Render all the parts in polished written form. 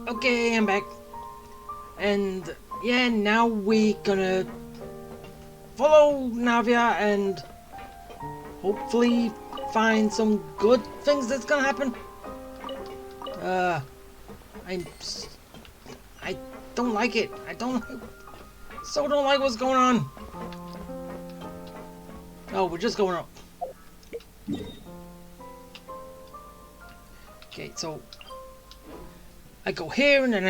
Okay, I'm back. And yeah, now we gonna follow Navia and hopefully find some good things that's gonna happen. I'm I don't like it. I don't like what's going on. Oh, we're just going up. Okay, so I go here and then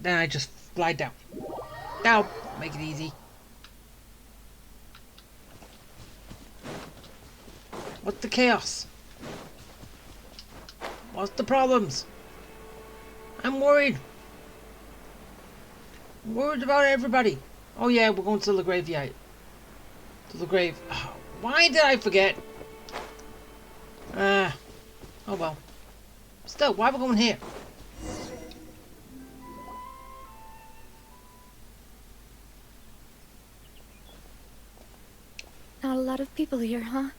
I just slide down. Now, make it easy. What's the chaos? What's the problems? I'm worried. I'm worried about everybody. Oh yeah, we're going to the graveyard. To the grave. Oh, why did I forget? Oh well. Still, why are we going here? Not a lot of people here, huh?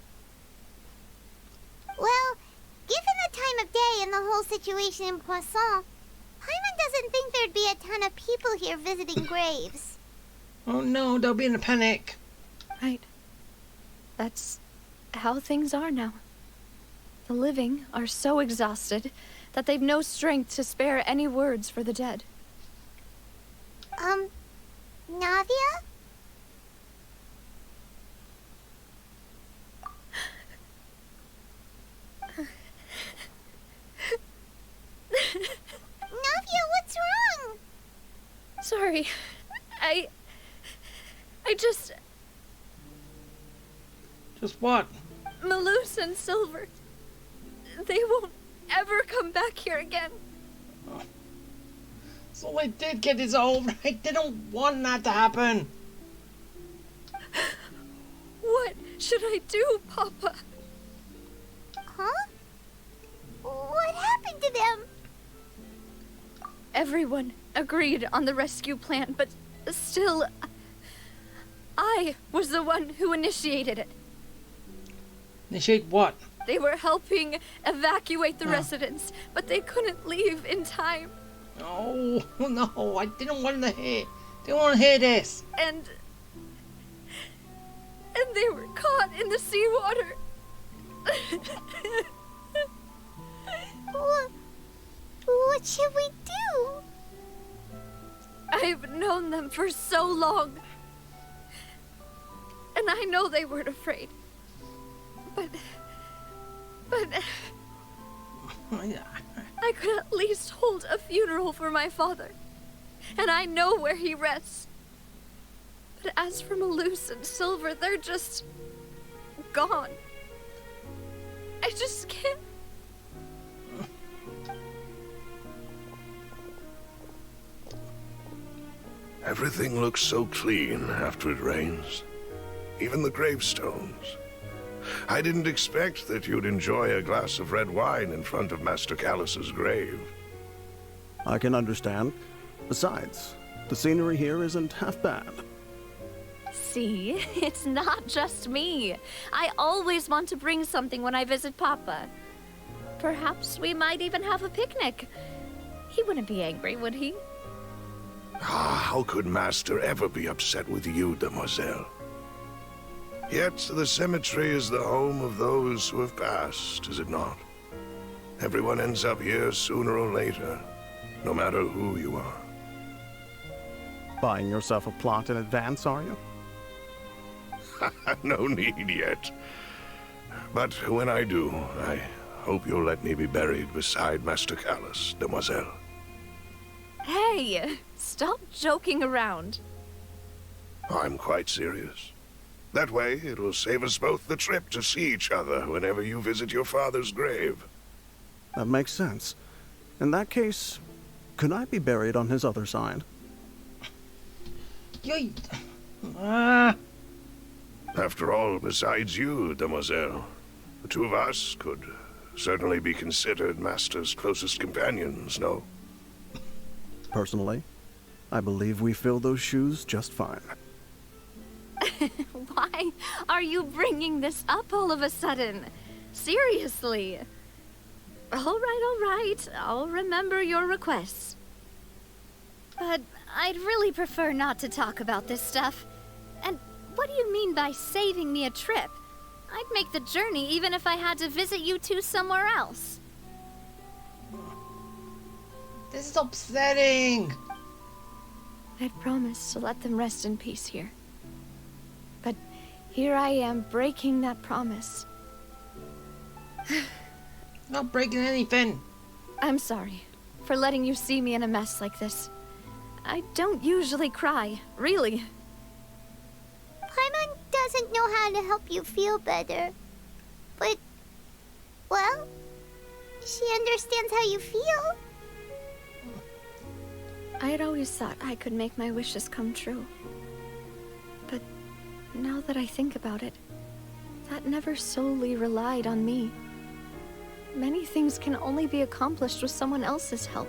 Well, given the time of day and the whole situation in Poisson, Paimon doesn't think there'd be a ton of people here visiting graves. Oh no, they'll be in a panic. Right. That's how things are now. The living are so exhausted that they've no strength to spare any words for the dead. Navia? Navia, what's wrong? Sorry. I just... Just what? Melus and Silver. They won't ever come back here again. Oh. So I did get this over. I didn't want that to happen. What should I do, Papa? Huh? What happened to them? Everyone agreed on the rescue plan, but still, I was the one who initiated it. Initiate what? They were helping evacuate the residents, but they couldn't leave in time. Oh no, I didn't want to hear. Didn't want to hear this. And they were caught in the seawater. What should we do? I've known them for so long. And I know they weren't afraid. But I could at least hold a funeral for my father. And I know where he rests. But as for Melus and Silver, they're just gone. I just can't. Everything looks so clean after it rains. Even the gravestones. I didn't expect that you'd enjoy a glass of red wine in front of Master Callus's grave. I can understand. Besides, the scenery here isn't half bad. See, it's not just me. I always want to bring something when I visit Papa. Perhaps we might even have a picnic. He wouldn't be angry, would he? How could Master ever be upset with you, demoiselle? Yet the cemetery is the home of those who have passed, is it not? Everyone ends up here sooner or later, no matter who you are. Buying yourself a plot in advance, are you? No need yet. But when I do, I hope you'll let me be buried beside Master Callus, demoiselle. Hey, stop joking around. I'm quite serious. That way, it will save us both the trip to see each other whenever you visit your father's grave. That makes sense. In that case, could I be buried on his other side? After all, besides you, demoiselle, the two of us could certainly be considered Master's closest companions, no? Personally, I believe we fill those shoes just fine. Why are you bringing this up all of a sudden? Seriously. All right. I'll remember your requests. But I'd really prefer not to talk about this stuff. And what do you mean by saving me a trip? I'd make the journey even if I had to visit you two somewhere else. This is upsetting. I'd promised to let them rest in peace here. But here I am breaking that promise. Not breaking anything. I'm sorry for letting you see me in a mess like this. I don't usually cry, really. Paimon doesn't know how to help you feel better. But, well, she understands how you feel. I had always thought I could make my wishes come true. But now that I think about it, that never solely relied on me. Many things can only be accomplished with someone else's help.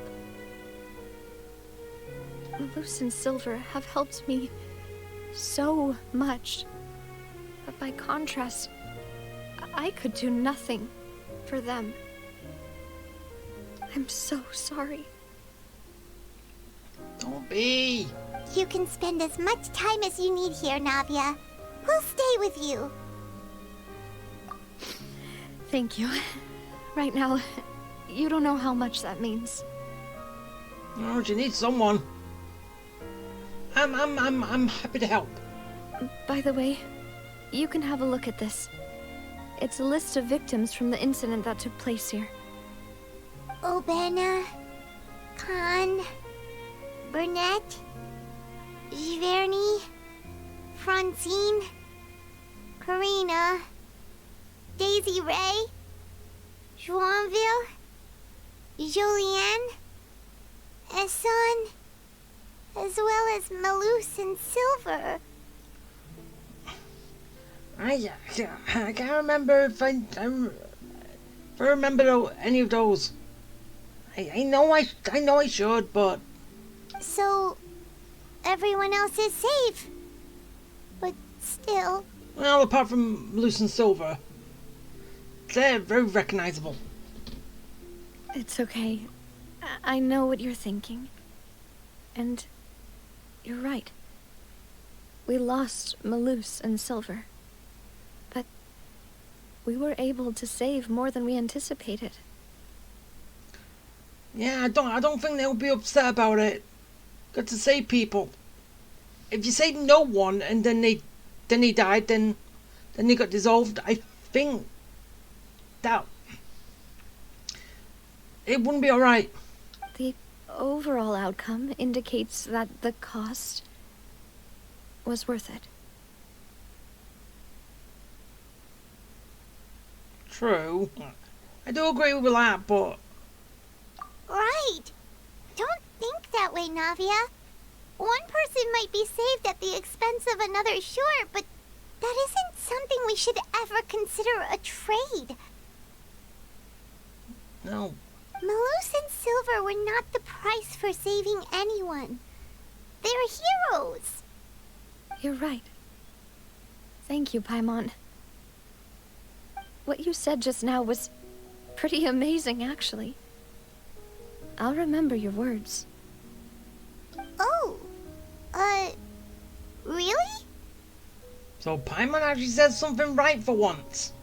Melus and Silver have helped me so much. But by contrast, I could do nothing for them. I'm so sorry. Don't be. You can spend as much time as you need here, Navia. We'll stay with you. Thank you. Right now, you don't know how much that means. Oh, you need someone. I'm happy to help. By the way, you can have a look at this. It's a list of victims from the incident that took place here. Obena, Khan, Burnett, Giverny, Francine, Karina, Daisy Ray, Joinville, Jolienne, Esson, as well as Melus and Silver. I can't remember if I remember any of those. I know I should, but So, everyone else is safe. But still, well, apart from Melus and Silver, they're very recognizable. It's okay. I know what you're thinking. And you're right. We lost Melus and Silver. But we were able to save more than we anticipated. Yeah, I don't think they'll be upset about it. Got to save people. If you save no one and then they died, then they got dissolved, I think that it wouldn't be alright. The overall outcome indicates that the cost was worth it. True. I do agree with that, but right. Don't think that way, Navia. One person might be saved at the expense of another, sure, but that isn't something we should ever consider a trade. no. Melus and Silver were not the price for saving anyone. They're heroes. You're right. Thank you, Paimon. What you said just now was pretty amazing, actually. I'll remember your words. Oh, really? So Paimon actually says something right for once.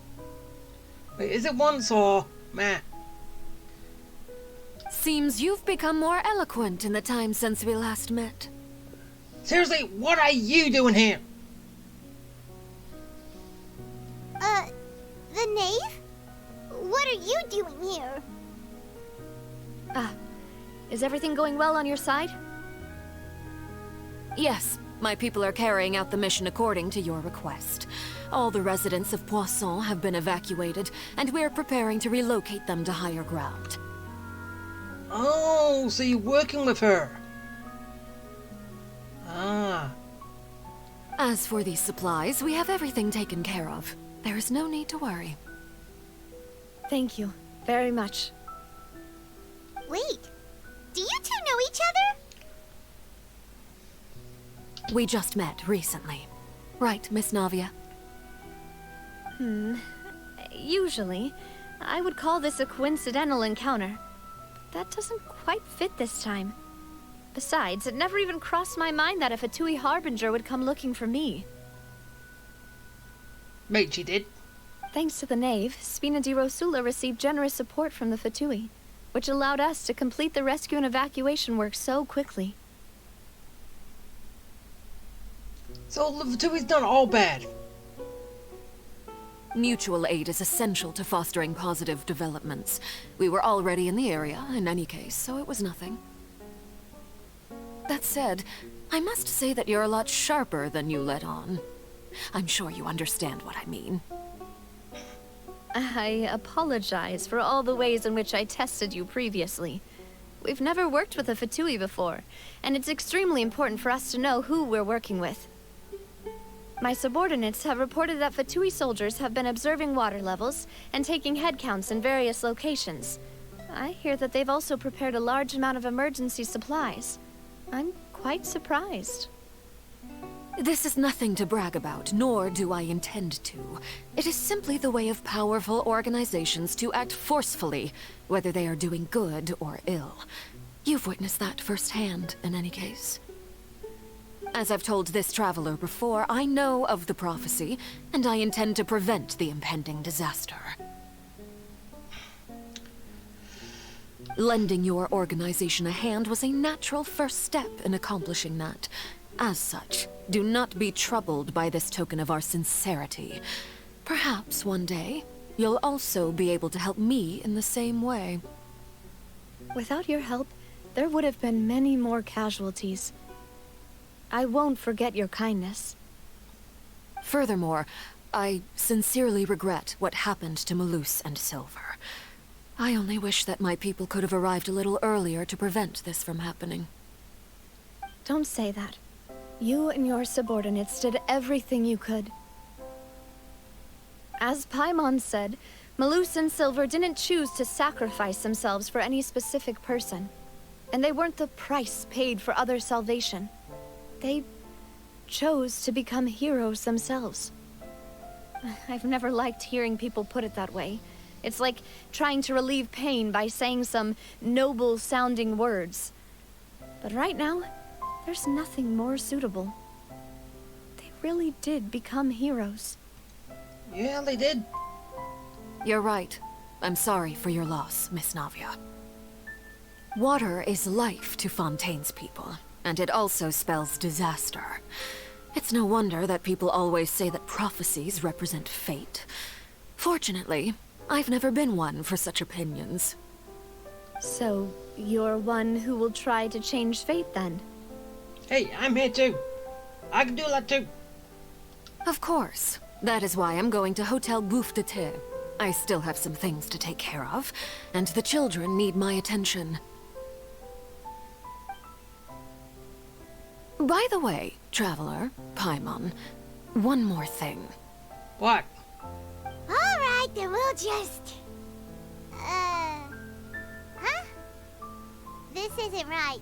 Wait, is it once or meh? Seems you've become more eloquent in the time since we last met. Seriously, what are you doing here? The knave? What are you doing here? Is everything going well on your side? Yes, my people are carrying out the mission according to your request. All the residents of Poisson have been evacuated, and we're preparing to relocate them to higher ground. Oh, so you're working with her. Ah. As for these supplies, we have everything taken care of. There is no need to worry. Thank you very much. Wait, do you two know each other? We just met recently. Right, Miss Navia? Usually, I would call this a coincidental encounter. That doesn't quite fit this time. Besides, it never even crossed my mind that a F2P harbinger would come looking for me. Mate, she did. Thanks to the Knave, Spina di Rosula received generous support from the F2P, which allowed us to complete the rescue and evacuation work so quickly. So the F2P's not all bad. Mutual aid is essential to fostering positive developments. We were already in the area, in any case, so it was nothing. That said, I must say that you're a lot sharper than you let on. I'm sure you understand what I mean. I apologize for all the ways in which I tested you previously. We've never worked with a F2P before, and it's extremely important for us to know who we're working with. My subordinates have reported that F2P soldiers have been observing water levels and taking head counts in various locations. I hear that they've also prepared a large amount of emergency supplies. I'm quite surprised. This is nothing to brag about, nor do I intend to. It is simply the way of powerful organizations to act forcefully, whether they are doing good or ill. You've witnessed that firsthand, in any case. As I've told this traveler before, I know of the prophecy, and I intend to prevent the impending disaster. Lending your organization a hand was a natural first step in accomplishing that. As such, do not be troubled by this token of our sincerity. Perhaps one day, you'll also be able to help me in the same way. Without your help, there would have been many more casualties. I won't forget your kindness. Furthermore, I sincerely regret what happened to Melus and Silver. I only wish that my people could have arrived a little earlier to prevent this from happening. Don't say that. You and your subordinates did everything you could. As Paimon said, Melus and Silver didn't choose to sacrifice themselves for any specific person. And they weren't the price paid for other salvation. They chose to become heroes themselves. I've never liked hearing people put it that way. It's like trying to relieve pain by saying some noble-sounding words. But right now, there's nothing more suitable. They really did become heroes. Yeah, they did. You're right. I'm sorry for your loss, Miss Navia. Water is life to Fontaine's people, and it also spells disaster. It's no wonder that people always say that prophecies represent fate. Fortunately, I've never been one for such opinions. So, you're one who will try to change fate then? Hey, I'm here too. I can do that too. Of course. That is why I'm going to Hotel Bouffe de Thé. I still have some things to take care of, and the children need my attention. By the way, Traveler, Paimon, one more thing. What? Alright, then we'll just... Huh? This isn't right.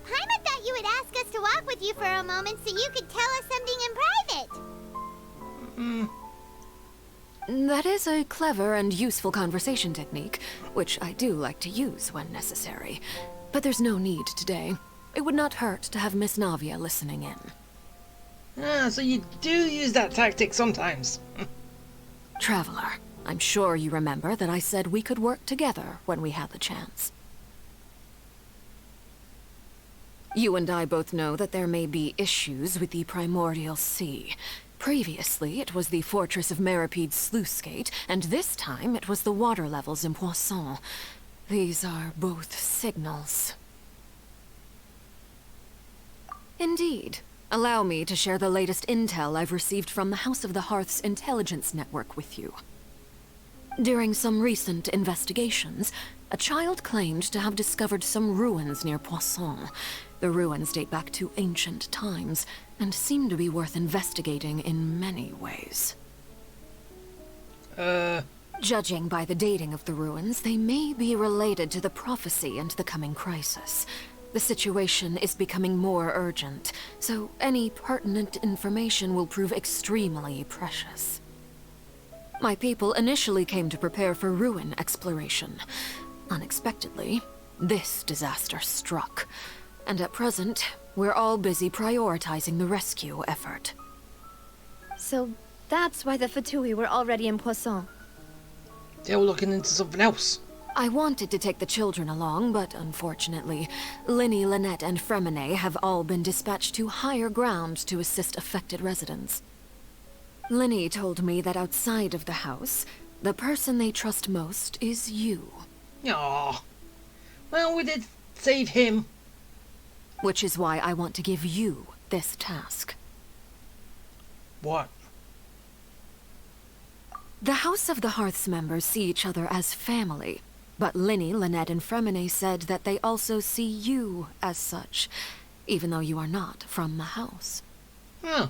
Paimon thought you would ask us to walk with you for a moment so you could tell us something in private. That is a clever and useful conversation technique, which I do like to use when necessary. But there's no need today. It would not hurt to have Miss Navia listening in. Ah, so you do use that tactic sometimes. Traveler, I'm sure you remember that I said we could work together when we had the chance. You and I both know that there may be issues with the Primordial Sea. Previously, it was the Fortress of Meripede's sluice gate, and this time it was the water levels in Poisson. These are both signals. Indeed. Allow me to share the latest intel I've received from the House of the Hearth's intelligence network with you. During some recent investigations, a child claimed to have discovered some ruins near Poisson. The ruins date back to ancient times, and seem to be worth investigating in many ways. Judging by the dating of the ruins, they may be related to the prophecy and the coming crisis. The situation is becoming more urgent, so any pertinent information will prove extremely precious. My people initially came to prepare for ruin exploration. Unexpectedly, this disaster struck. And at present, we're all busy prioritizing the rescue effort. So that's why the Fatui were already in Poisson. They were looking into something else. I wanted to take the children along, but unfortunately, Linny, Lynette, and Fremine have all been dispatched to higher ground to assist affected residents. Linny told me that outside of the house, the person they trust most is you. Aww. Well, we did save him. Which is why I want to give you this task. What? The House of the Hearth's members see each other as family, but Linny, Lynette, and Fremine said that they also see you as such, even though you are not from the house. Huh.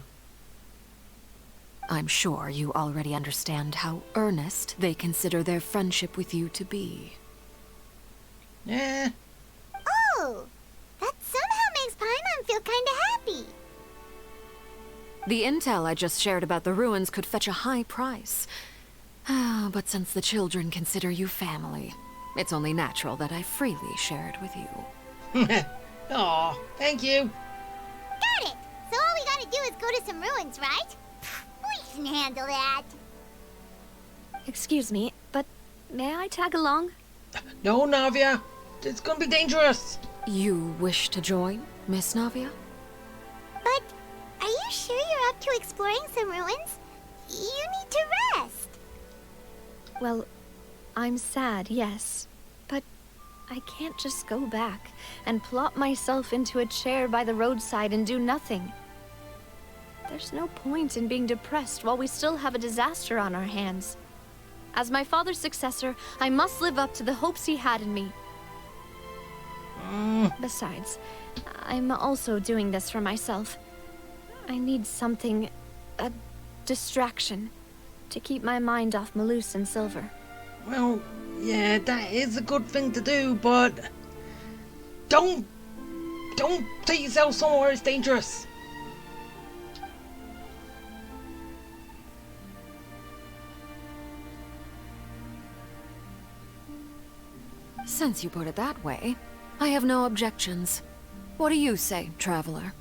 I'm sure you already understand how earnest they consider their friendship with you to be. Yeah. Oh, that somehow makes Paimon feel kinda happy. The intel I just shared about the ruins could fetch a high price. But since the children consider you family, it's only natural that I freely share it with you. Aw, thank you. Got it! So all we gotta do is go to some ruins, right? We can handle that. Excuse me, but may I tag along? No, Navia. It's gonna be dangerous. You wish to join, Miss Navia? But are you sure you're up to exploring some ruins? You need to rest. Well, I'm sad, yes. But I can't just go back and plop myself into a chair by the roadside and do nothing. There's no point in being depressed while we still have a disaster on our hands. As my father's successor, I must live up to the hopes he had in me. Besides, I'm also doing this for myself. I need something, a distraction, to keep my mind off Melus and Silver. Well, yeah, that is a good thing to do, but don't take yourself somewhere it's dangerous. Since you put it that way, I have no objections. What do you say, traveler?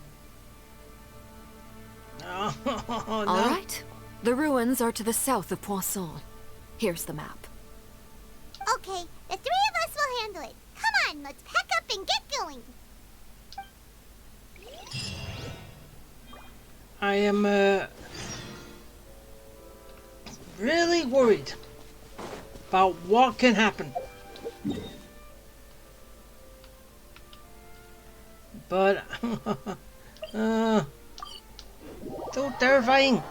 Oh, no. All right. The ruins are to the south of Poisson. Here's the map. Okay, the three of us will handle it. Come on, let's pack up and get going. I am really worried about what can happen. But so terrifying.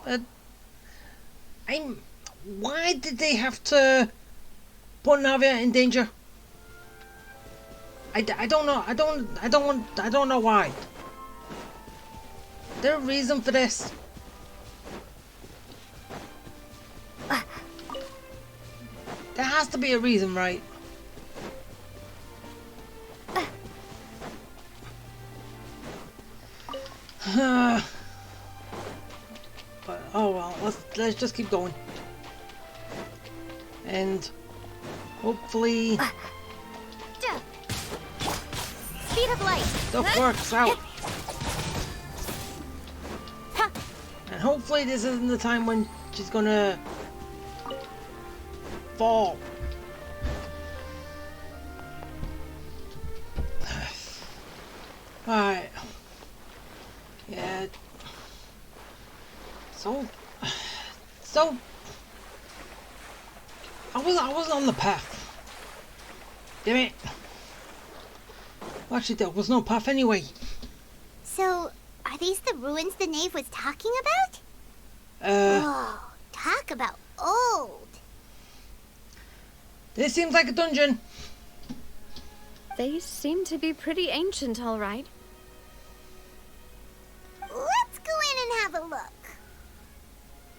But why did they have to put Navia in danger? I don't know. I don't know why. Is there a reason for this? There has to be a reason, right? But oh well, let's just keep going, and hopefully Speed of light. stuff works out. And hopefully this isn't the time when she's gonna fall. Alright. Yeah. So I was on the path. Damn it. Well, actually, there was no path anyway. So, are these the ruins the knave was talking about? Oh, talk about old. This seems like a dungeon. They seem to be pretty ancient, all right. Let's go in and have a look.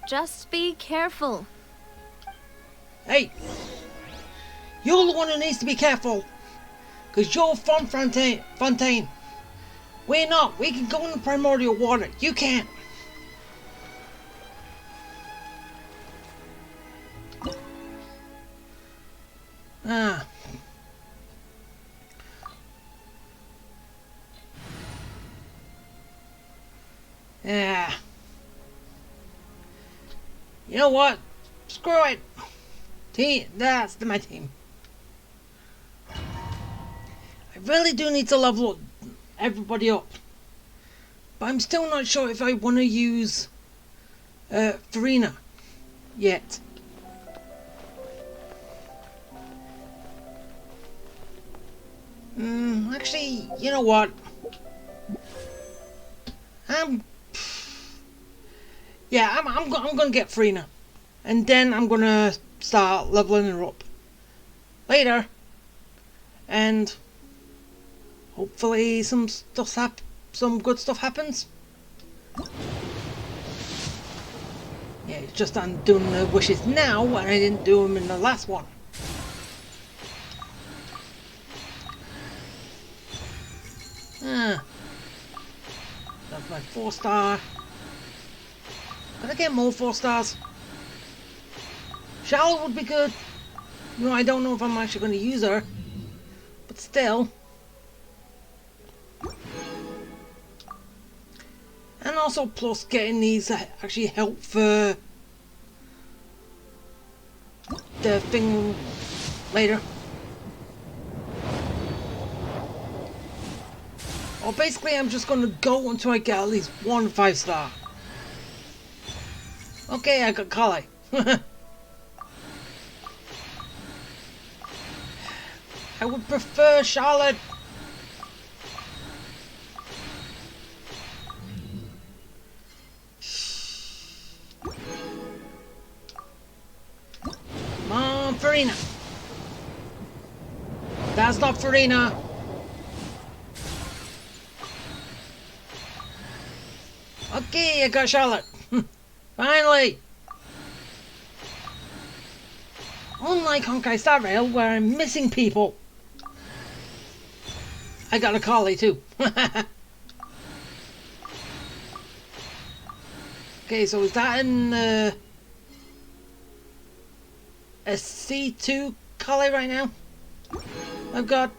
Just be careful. Hey, you're the one who needs to be careful. Because you're from Fontaine. We're not. We can go in the primordial water. You can't. Yeah. You know what? Screw it. That's my team. I really do need to level everybody up. But I'm still not sure if I want to use Farina yet. Actually, you know what? I'm gonna get Farina, and then I'm gonna start leveling her up later, and hopefully some good stuff happens. Yeah, it's just I'm doing the wishes now, and I didn't do them in the last one. That's my 4-star. Can I get more 4-stars? Charlotte would be good. You know, I don't know if I'm actually going to use her, but still. And also, plus getting these actually help for the thing later. Or basically, I'm just going to go until I get at least 1 5-star. Okay, I got Kale. I would prefer Charlotte. Come on, Farina. That's not Farina. Okay, I got Charlotte. Finally. Unlike Honkai Star Rail, where I'm missing people, I got a collie too. Okay, so is that in a C2 collie right now? I've got,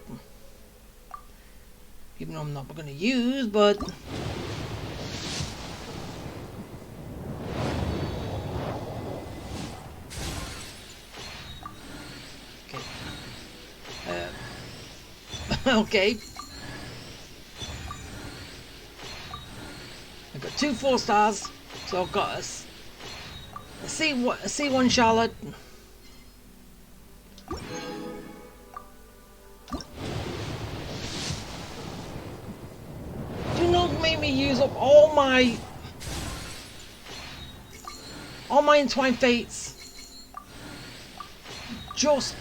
even though I'm not going to use, but okay. I've got 2 4-stars, so I've got a C1 Charlotte. Do not make me use up all my entwined fates just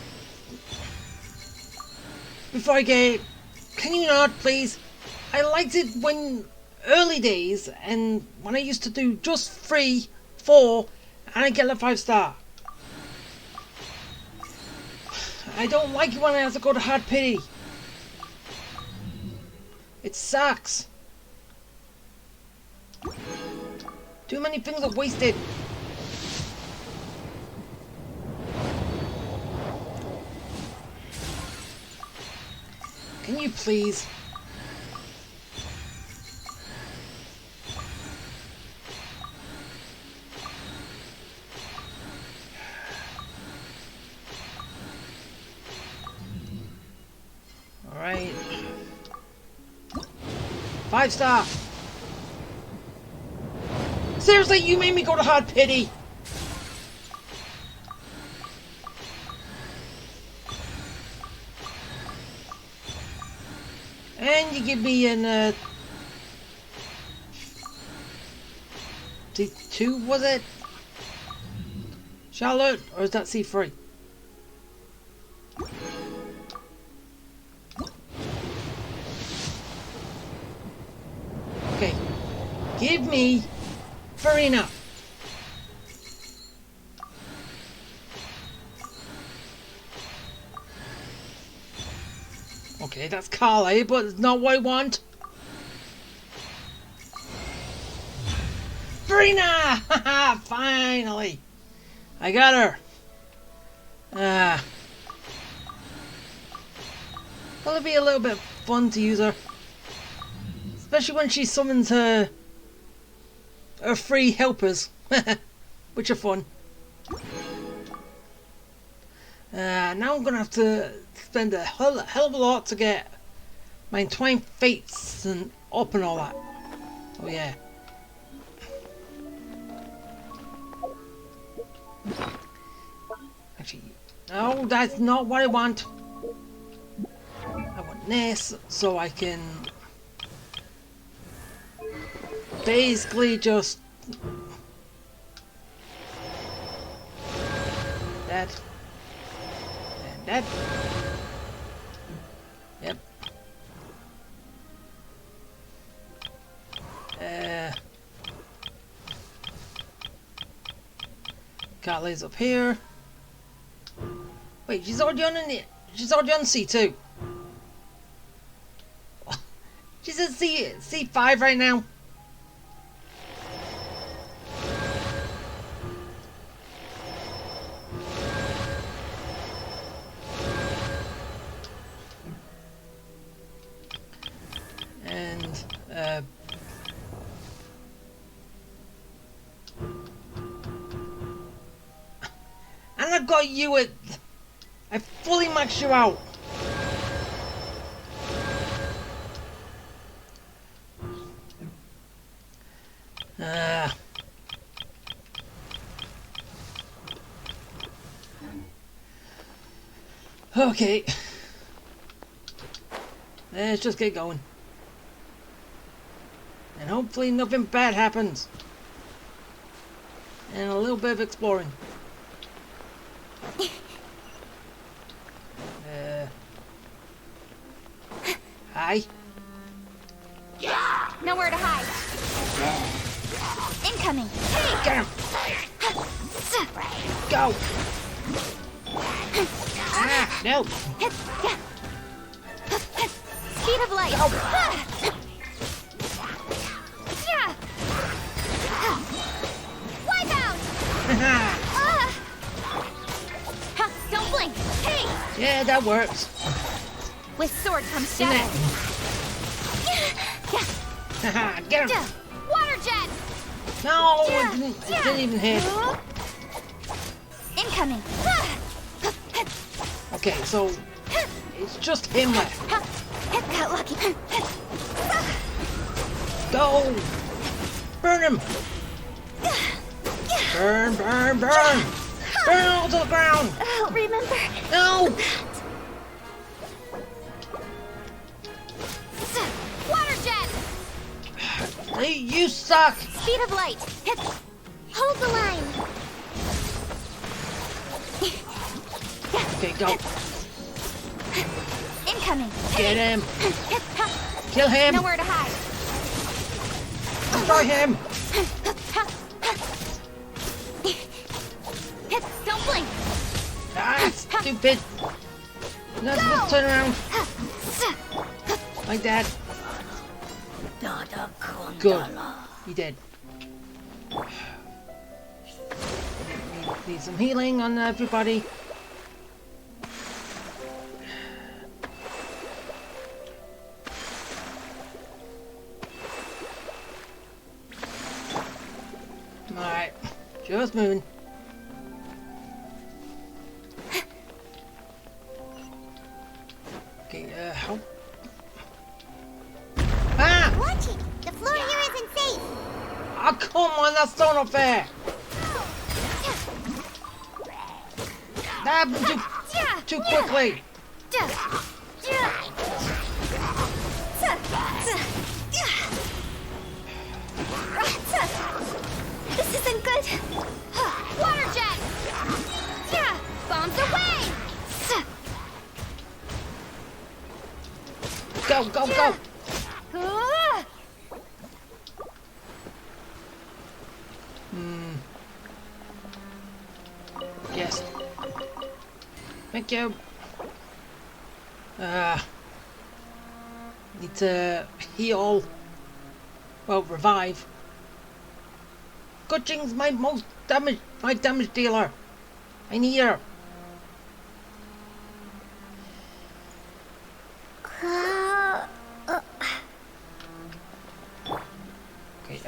before I get it. Can you not, please? I liked it when early days, and when I used to do just 3, 4, and I get a 5-star. I don't like it when I have to go to hard pity. It sucks. Too many things are wasted. Can you please? All right. 5-star. Seriously, you made me go to hard pity. And you give me an C2, was it? Charlotte, or is that C3? Okay, give me Farina. Okay, that's Kale, but it's not what I want. Farina! Haha, finally! I got her. Will it be a little bit fun to use her? Especially when she summons her free helpers, which are fun. Now I'm gonna have to spend a hell of a lot to get my entwined fates and up and all that. Oh yeah. Actually, no, that's not what I want. I want this so I can basically just that and that. Yep. Carly's up here. Wait, she's already on C2. She's at C5 right now. And I got you at... I fully maxed you out. Okay. Let's just get going. And hopefully nothing bad happens. And a little bit of exploring. Hi. Nowhere to hide. Incoming. Hey, get him. Go. Ah, no. Speed of light. Go. Wipe out. Don't blink. Hey. Yeah, that works. With sword comes shadow. Haha, get him. Water jet. No, it didn't even hit. Incoming. Okay, so it's just him left. Got lucky. Go. Burn him. Burn, burn, burn. Burn all to the ground. I'll remember. No. Water jet. Hey, you suck. Speed of light. Hold the line. Okay, go. Incoming. Get him. Kill him. Nowhere to hide. Destroy him. Don't blink. Ah, stupid. You're not supposed to turn around. Like that. Good. He did. Need some healing on everybody. Alright. Just moving. Okay, how? Ah! Watch it. The floor here isn't safe. Oh, come on, that's so not fair! That happened too quickly! This isn't good. Water jet. Bombs away. Go, go, go! Yes. Thank you. Need to heal. Well, revive. Gushing's my damage dealer. I need her. Okay,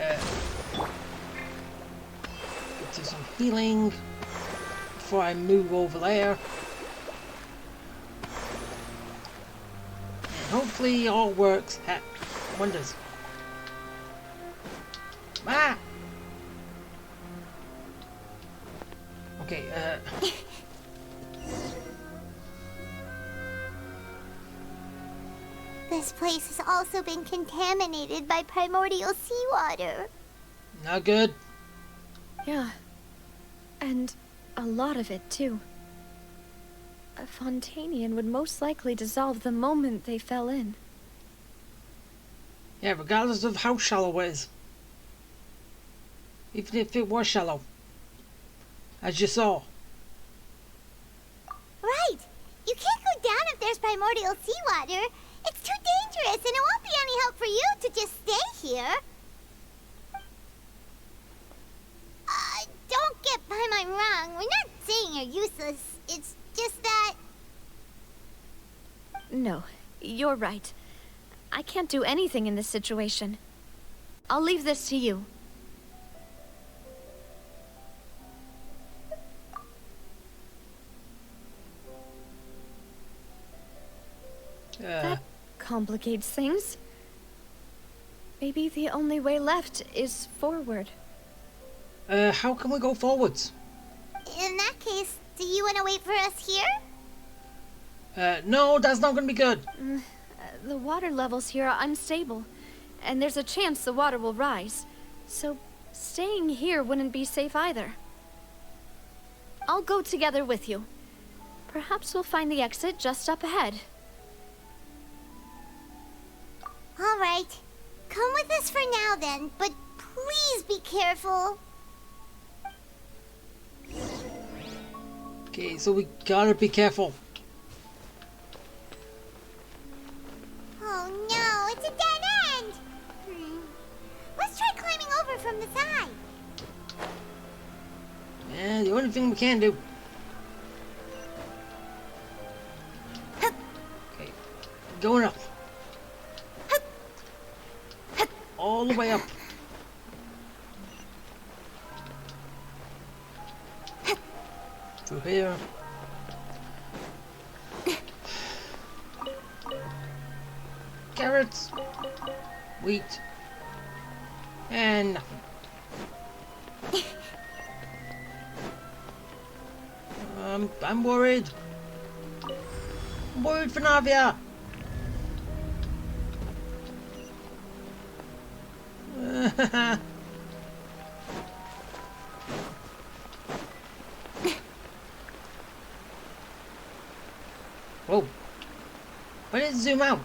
healing before I move over there. And hopefully all works. Wonders. Ah! Okay, This place has also been contaminated by primordial seawater. not good. Yeah. And a lot of it, too. A Fontanian would most likely dissolve the moment they fell in. Yeah, regardless of how shallow it is. Even if it was shallow. As you saw. Right. You can't go down if there's primordial seawater. It's too dangerous, and it won't be any help for you to just stay here. Don't get by my wrong. We're not saying you're useless. It's just that... No, you're right. I can't do anything in this situation. I'll leave this to you. That complicates things. Maybe the only way left is forward. How can we go forwards? In that case, do you want to wait for us here? No, that's not gonna be good. The water levels here are unstable, and there's a chance the water will rise. So, staying here wouldn't be safe either. I'll go together with you. Perhaps we'll find the exit just up ahead. All right. Come with us for now then, but please be careful. Okay, so we gotta be careful. Oh no, it's a dead end! Let's try climbing over from the side. Yeah, the only thing we can do. Okay, going up. All the way up. Through here. Carrots. Wheat. And nothing. I'm worried. I'm worried for Navia. Whoa. Why did it zoom out?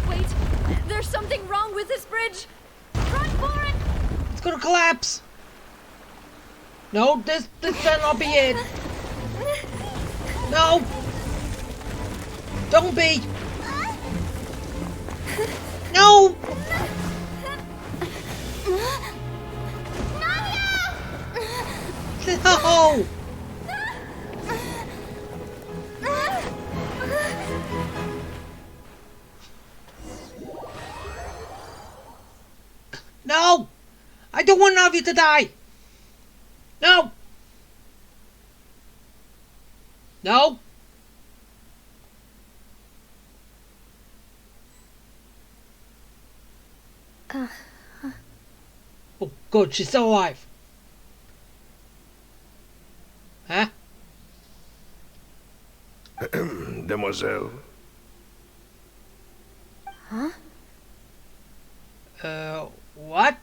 Wait, there's something wrong with this bridge. Run for it! It's gonna collapse. No, this better not be it. No. Don't be. No. No. No. I don't want Navi to die. No. No. Oh, good. She's still alive. Huh? Demoiselle. Huh? What?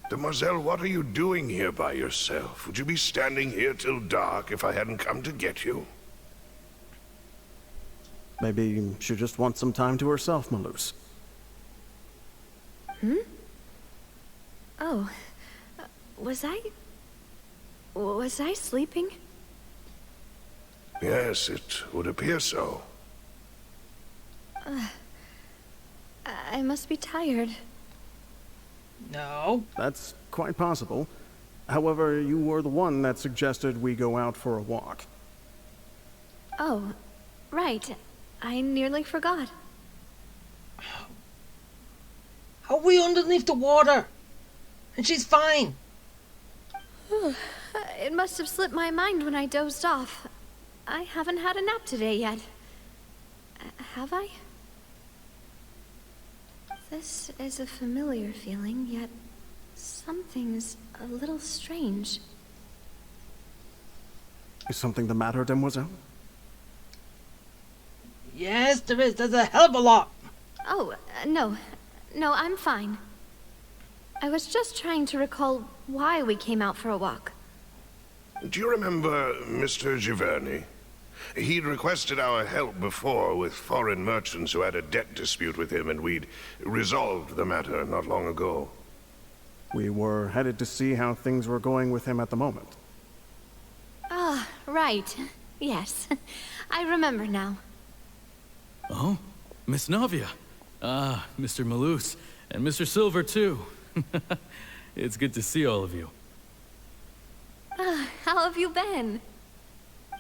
Demoiselle, what are you doing here by yourself? Would you be standing here till dark if I hadn't come to get you? Maybe she just wants some time to herself, Melus. Oh. Was I sleeping? Yes, it would appear so. I must be tired. No. That's quite possible. However, you were the one that suggested we go out for a walk. Oh, right. I nearly forgot. How are we underneath the water? And she's fine. It must have slipped my mind when I dozed off. I haven't had a nap today yet. Have I? This is a familiar feeling, yet something's a little strange. Is something the matter, Demoiselle? Yes, there is. There's a hell of a lot. Oh, no. No, I'm fine. I was just trying to recall why we came out for a walk. Do you remember Mr. Giverny? He'd requested our help before with foreign merchants who had a debt dispute with him, and we'd resolved the matter not long ago. We were headed to see how things were going with him at the moment. Ah, right. Yes. I remember now. Oh, Miss Navia. Ah, Mr. Melus, and Mr. Silver, too. It's good to see all of you. How have you been?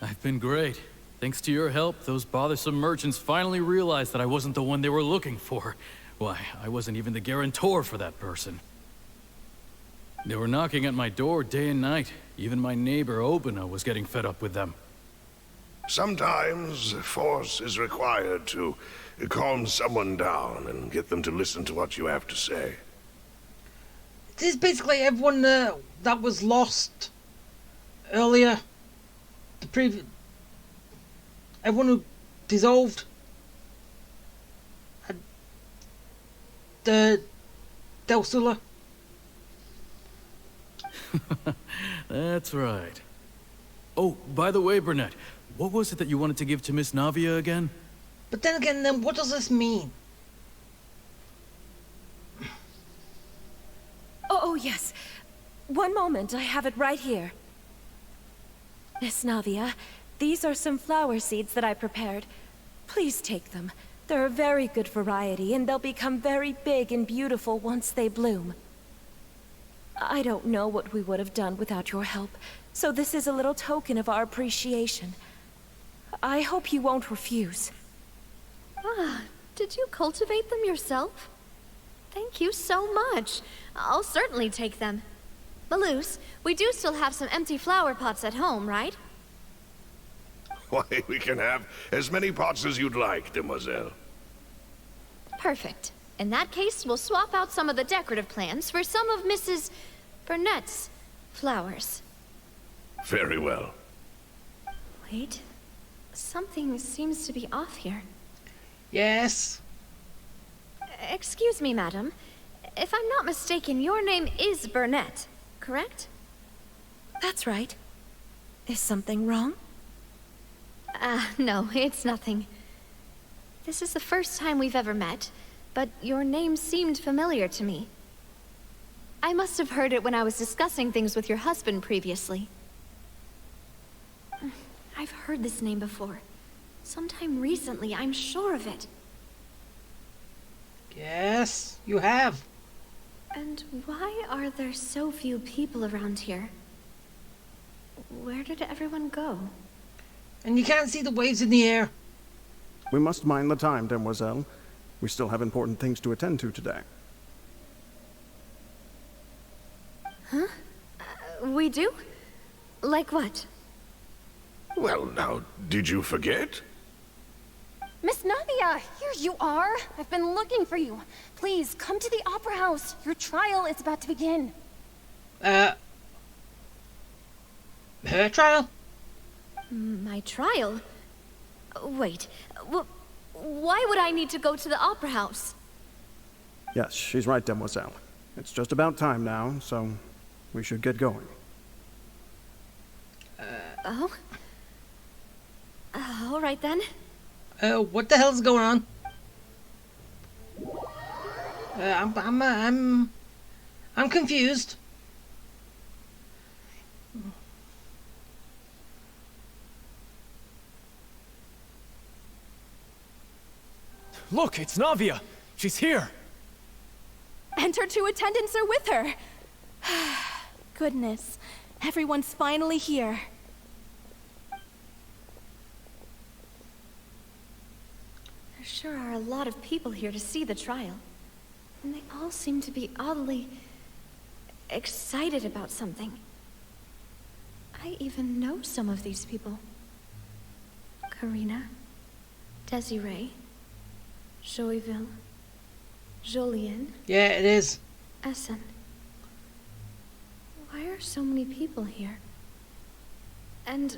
I've been great. Thanks to your help, those bothersome merchants finally realized that I wasn't the one they were looking for. Why, I wasn't even the guarantor for that person. They were knocking at my door day and night. Even my neighbor, Obina, was getting fed up with them. Sometimes force is required to calm someone down and get them to listen to what you have to say. This is basically everyone that was lost earlier. Everyone who dissolved. The Delsula. That's right. Oh, by the way, Burnett, what was it that you wanted to give to Miss Navia again? But then again, what does this mean? Oh, yes. One moment, I have it right here. Miss Navia, these are some flower seeds that I prepared. Please take them. They're a very good variety, and they'll become very big and beautiful once they bloom. I don't know what we would have done without your help, so this is a little token of our appreciation. I hope you won't refuse. Ah, did you cultivate them yourself? Thank you so much. I'll certainly take them. Melus, we do still have some empty flower pots at home, right? Why, we can have as many pots as you'd like, Demoiselle. Perfect. In that case, we'll swap out some of the decorative plants for some of Mrs. Burnett's flowers. Very well. Wait. Something seems to be off here. Yes. Excuse me, madam. If I'm not mistaken, your name is Burnett, correct? That's right. Is something wrong? No, it's nothing. This is the first time we've ever met, but your name seemed familiar to me. I must have heard it when I was discussing things with your husband previously. I've heard this name before. Sometime recently, I'm sure of it. Yes, you have. And why are there so few people around here? Where did everyone go? And you can't see the waves in the air. We must mind the time, Demoiselle. We still have important things to attend to today. Huh? We do? Like what? Well, now, did you forget? Miss Navia, here you are. I've been looking for you. Please, come to the Opera House. Your trial is about to begin. Her trial? My trial? Wait, why would I need to go to the Opera House? Yes, she's right, Demoiselle. It's just about time now, so we should get going. Oh? All right then. What the hell's going on? I'm confused. Look, it's Navia. She's here. And her two attendants are with her. Goodness, everyone's finally here. There sure are a lot of people here to see the trial. And they all seem to be oddly excited about something. I even know some of these people. Karina, Desiree, Joyville, Julien. Yeah, it is. Essen. Why are so many people here? And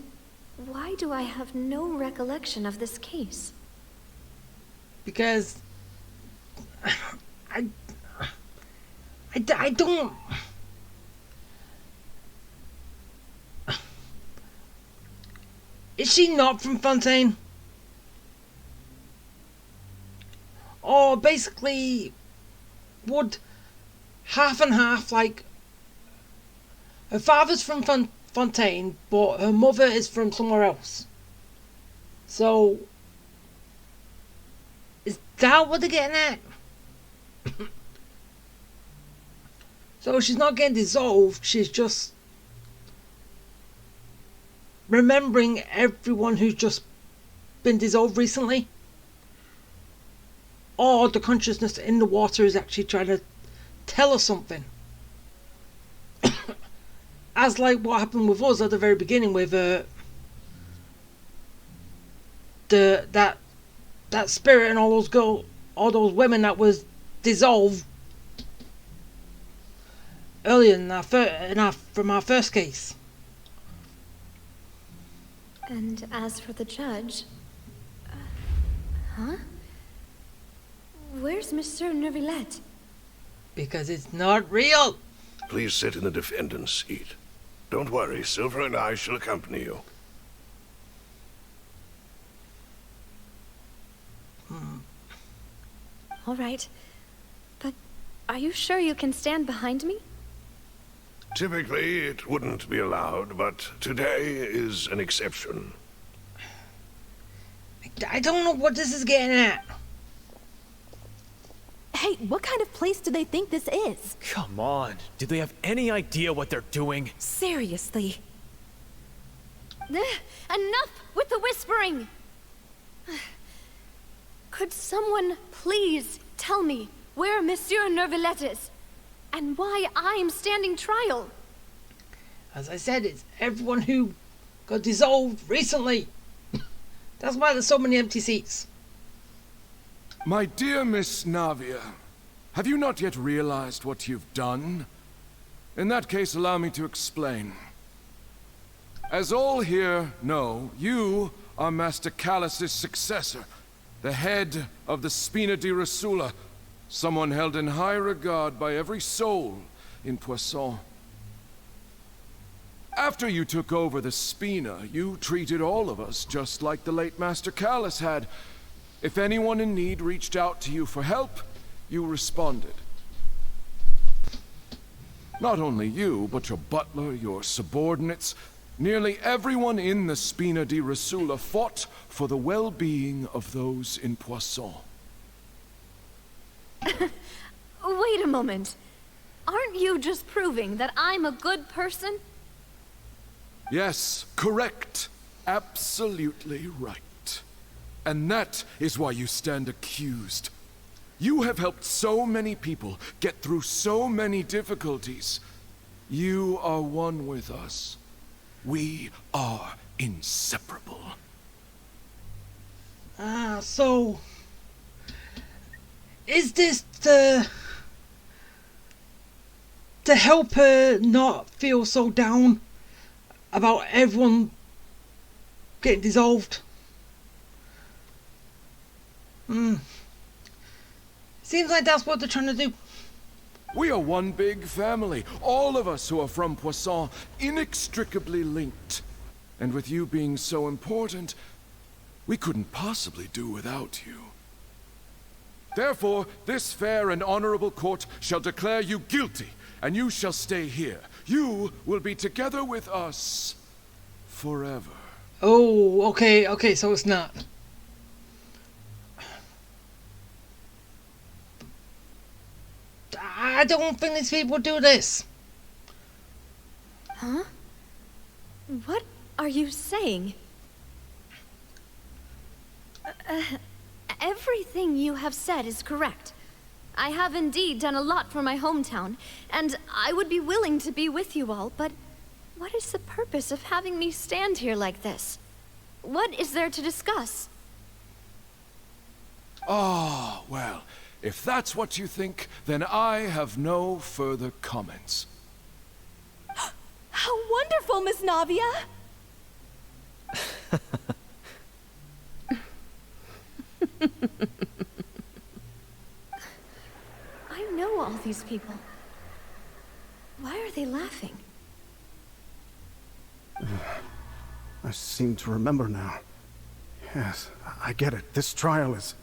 why do I have no recollection of this case? Because I don't. Is she not from Fontaine? Or basically, would half and half, like, her father's from Fontaine, but her mother is from somewhere else. So, is that what they're getting at? So she's not getting dissolved, she's just remembering everyone who's just been dissolved recently. Or the consciousness in the water is actually trying to tell us something. As like what happened with us at the very beginning with that spirit and all those women that was dissolved earlier from our first case. And as for the judge... huh? Where's Monsieur Neuvillette? Because it's not real. Please sit in the defendant's seat. Don't worry, Silver and I shall accompany you. All right. But are you sure you can stand behind me? Typically, it wouldn't be allowed, but today is an exception. I don't know what this is getting at. Hey, what kind of place do they think this is? Come on. Do they have any idea what they're doing? Seriously. Enough with the whispering! Could someone please tell me where Monsieur Neuvillette is? And why I'm standing trial? As I said, it's everyone who got dissolved recently. That's why there's so many empty seats. My dear Miss Navia, have you not yet realized what you've done? In that case, allow me to explain. As all here know, you are Master Callus's successor, the head of the Spina di Rosula, someone held in high regard by every soul in Poisson. After you took over the Spina, you treated all of us just like the late Master Callus had. If anyone in need reached out to you for help, you responded. Not only you, but your butler, your subordinates, nearly everyone in the Spina di Rosula fought for the well-being of those in Poisson. Wait a moment. Aren't you just proving that I'm a good person? Yes, correct. Absolutely right. And that is why you stand accused. You have helped so many people get through so many difficulties. You are one with us. We are inseparable. So... is this to help her not feel so down about everyone getting dissolved? Seems like that's what they're trying to do. We are one big family, all of us who are from Poisson, inextricably linked. And with you being so important, we couldn't possibly do without you. Therefore, this fair and honorable court shall declare you guilty, and you shall stay here. You will be together with us forever. Oh, okay, so it's not. I don't think these people do this. Huh? What are you saying? Everything you have said is correct. I have indeed done a lot for my hometown, and I would be willing to be with you all, but What is the purpose of having me stand here like this? What is there to discuss? Ah, well, if that's what you think, then I have no further comments. How wonderful, Miss Navia! I know all these people. Why are they laughing? I seem to remember now. Yes, I get it. This trial is...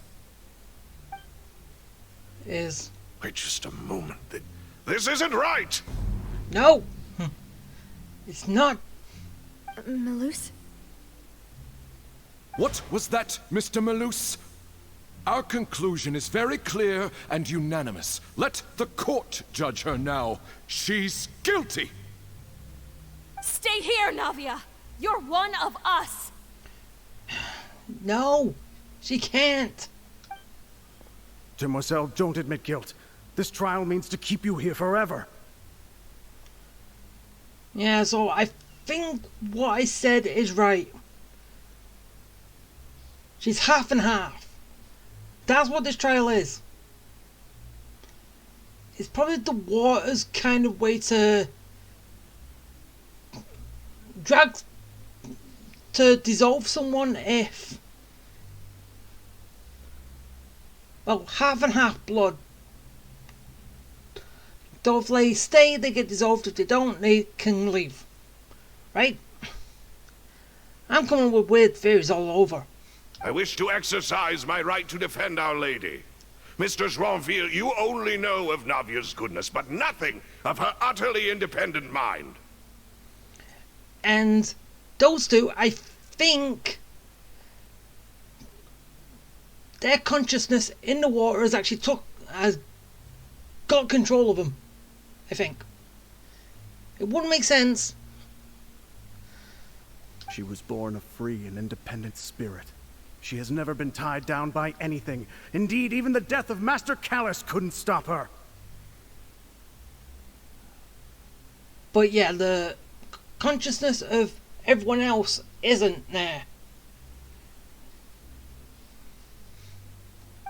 Wait just a moment. This isn't right! No! It's not. Melus? What was that, Mr. Melus? Our conclusion is very clear and unanimous. Let the court judge her now. She's guilty! Stay here, Navia! You're one of us! No! She can't! Demoiselle, don't admit guilt. This trial means to keep you here forever. Yeah, so I think what I said is right. She's half and half. That's what this trial is. It's probably the water's kind of way to dissolve someone if... Well, half and half blood. So if they stay, they get dissolved. If they don't, they can leave. Right? I'm coming up with weird theories all over. I wish to exercise my right to defend Our Lady. Mr. Joinville, you only know of Navia's goodness, but nothing of her utterly independent mind. And those two, I think... their consciousness in the water has got control of them. I think. It wouldn't make sense. She was born a free and independent spirit. She has never been tied down by anything. Indeed, even the death of Master Callus couldn't stop her. But yeah, the consciousness of everyone else isn't there.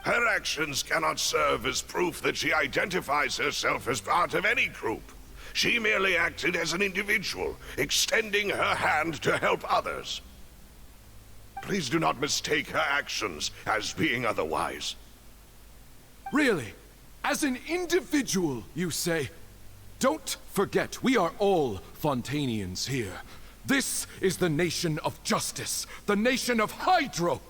Her actions cannot serve as proof that she identifies herself as part of any group. She merely acted as an individual, extending her hand to help others. Please do not mistake her actions as being otherwise. Really? As an individual, you say? Don't forget, we are all Fontanians here. This is the nation of justice, the nation of Hydro!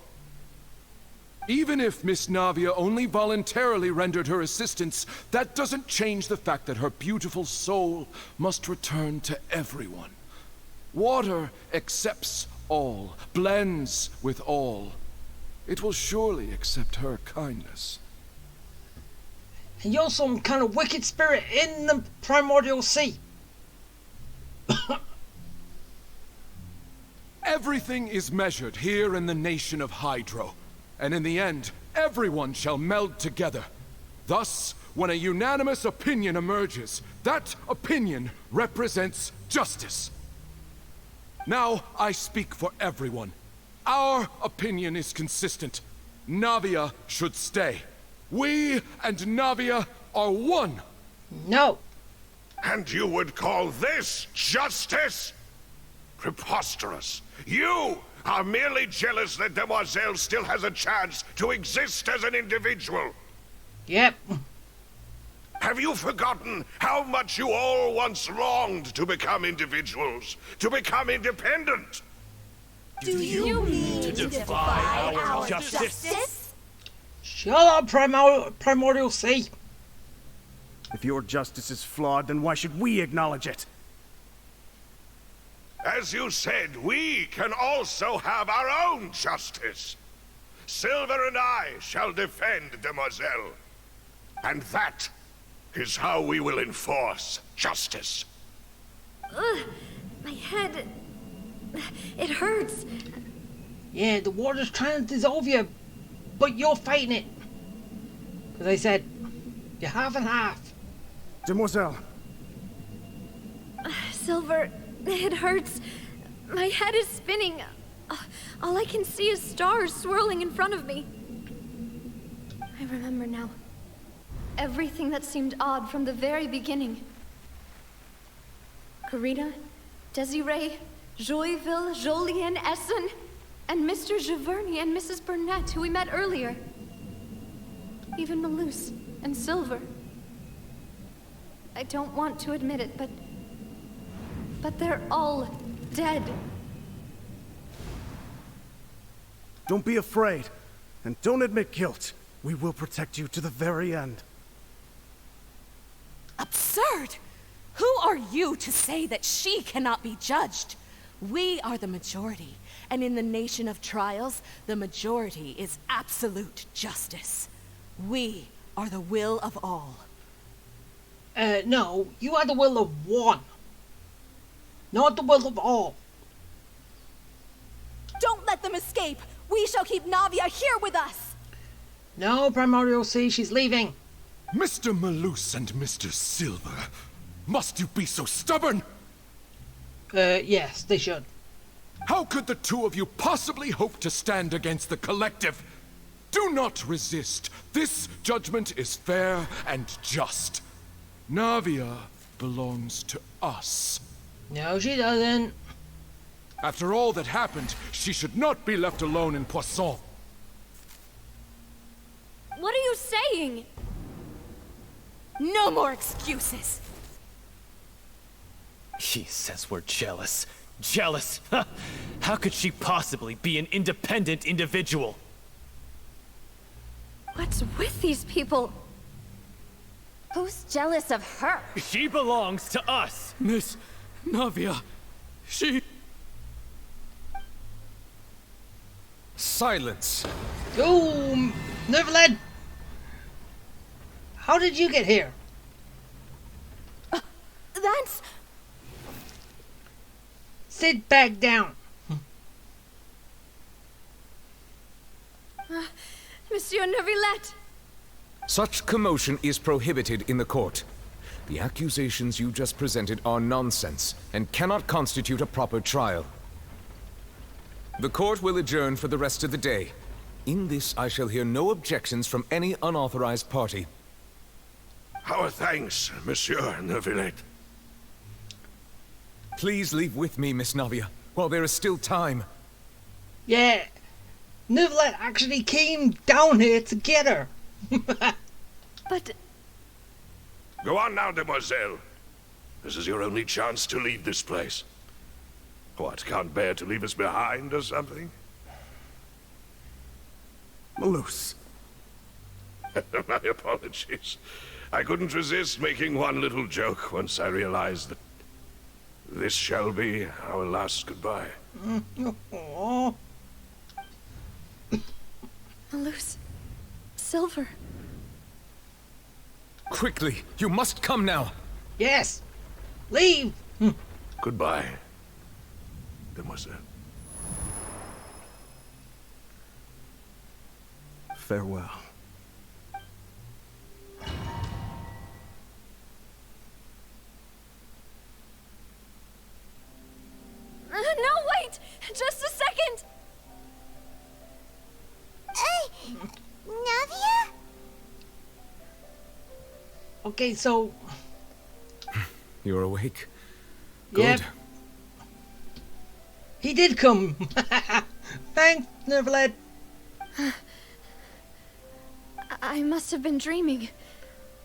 Even if Miss Navia only voluntarily rendered her assistance, that doesn't change the fact that her beautiful soul must return to everyone. Water accepts all, blends with all. It will surely accept her kindness. And you're some kind of wicked spirit in the primordial sea. Everything is measured here in the nation of Hydro. And in the end, everyone shall meld together. Thus, when a unanimous opinion emerges, that opinion represents justice. Now, I speak for everyone. Our opinion is consistent. Navia should stay. We and Navia are one. No. And you would call this justice? Preposterous. You are merely jealous that Demoiselle still has a chance to exist as an individual. Yep. Have you forgotten how much you all once longed to become individuals, to become independent? Do you mean to defy our justice? Shut up, primordial sea. If your justice is flawed, then why should we acknowledge it? As you said, we can also have our own justice. Silver and I shall defend Demoiselle. And that is how we will enforce justice. Ugh, my head... it hurts. Yeah, the water's trying to dissolve you, but you're fighting it. As I said, you're half and half. Demoiselle. Silver, It hurts. My head is spinning. All I can see is stars swirling in front of me. I remember now. Everything that seemed odd from the very beginning. Karina, Desiree, Joyville, Jolien, Essen, and Mr. Giverny and Mrs. Burnett, who we met earlier. Even Melus and Silver. I don't want to admit it, but they're all dead. Don't be afraid, and don't admit guilt. We will protect you to the very end. Absurd! Who are you to say that she cannot be judged? We are the majority, and in the nation of trials, the majority is absolute justice. We are the will of all. No, you are the will of one. Not the will of all. Don't let them escape! We shall keep Navia here with us! No, Primordial Sea, she's leaving. Mr. Melus and Mr. Silver, must you be so stubborn? Yes, they should. How could the two of you possibly hope to stand against the collective? Do not resist. This judgment is fair and just. Navia belongs to us. No, she doesn't. After all that happened, she should not be left alone in Poisson. What are you saying? No more excuses! He says we're jealous. Jealous? How could she possibly be an independent individual? What's with these people? Who's jealous of her? She belongs to us! Miss Navia, she... Silence. Go, Neverland! How did you get here? That's... Sit back down. Monsieur Neuvillette! Such commotion is prohibited in the court. The accusations you just presented are nonsense and cannot constitute a proper trial. The court will adjourn for the rest of the day. In this, I shall hear no objections from any unauthorized party. Our thanks, Monsieur Neuvillette. Please leave with me, Miss Navia, while there is still time. Yeah, Neuvillette actually came down here to get her. But... Go on now, demoiselle. This is your only chance to leave this place. What, can't bear to leave us behind or something? Melus. My apologies. I couldn't resist making one little joke once I realized that this shall be our last goodbye. Oh. Melus. Silver. Quickly, you must come now. Yes. Leave. Goodbye, demoiselle. Farewell. No, wait! Just a second! Hey, Navia? Okay, so... You're awake? Yep. Good. He did come. Thanks, Neverland. I must have been dreaming.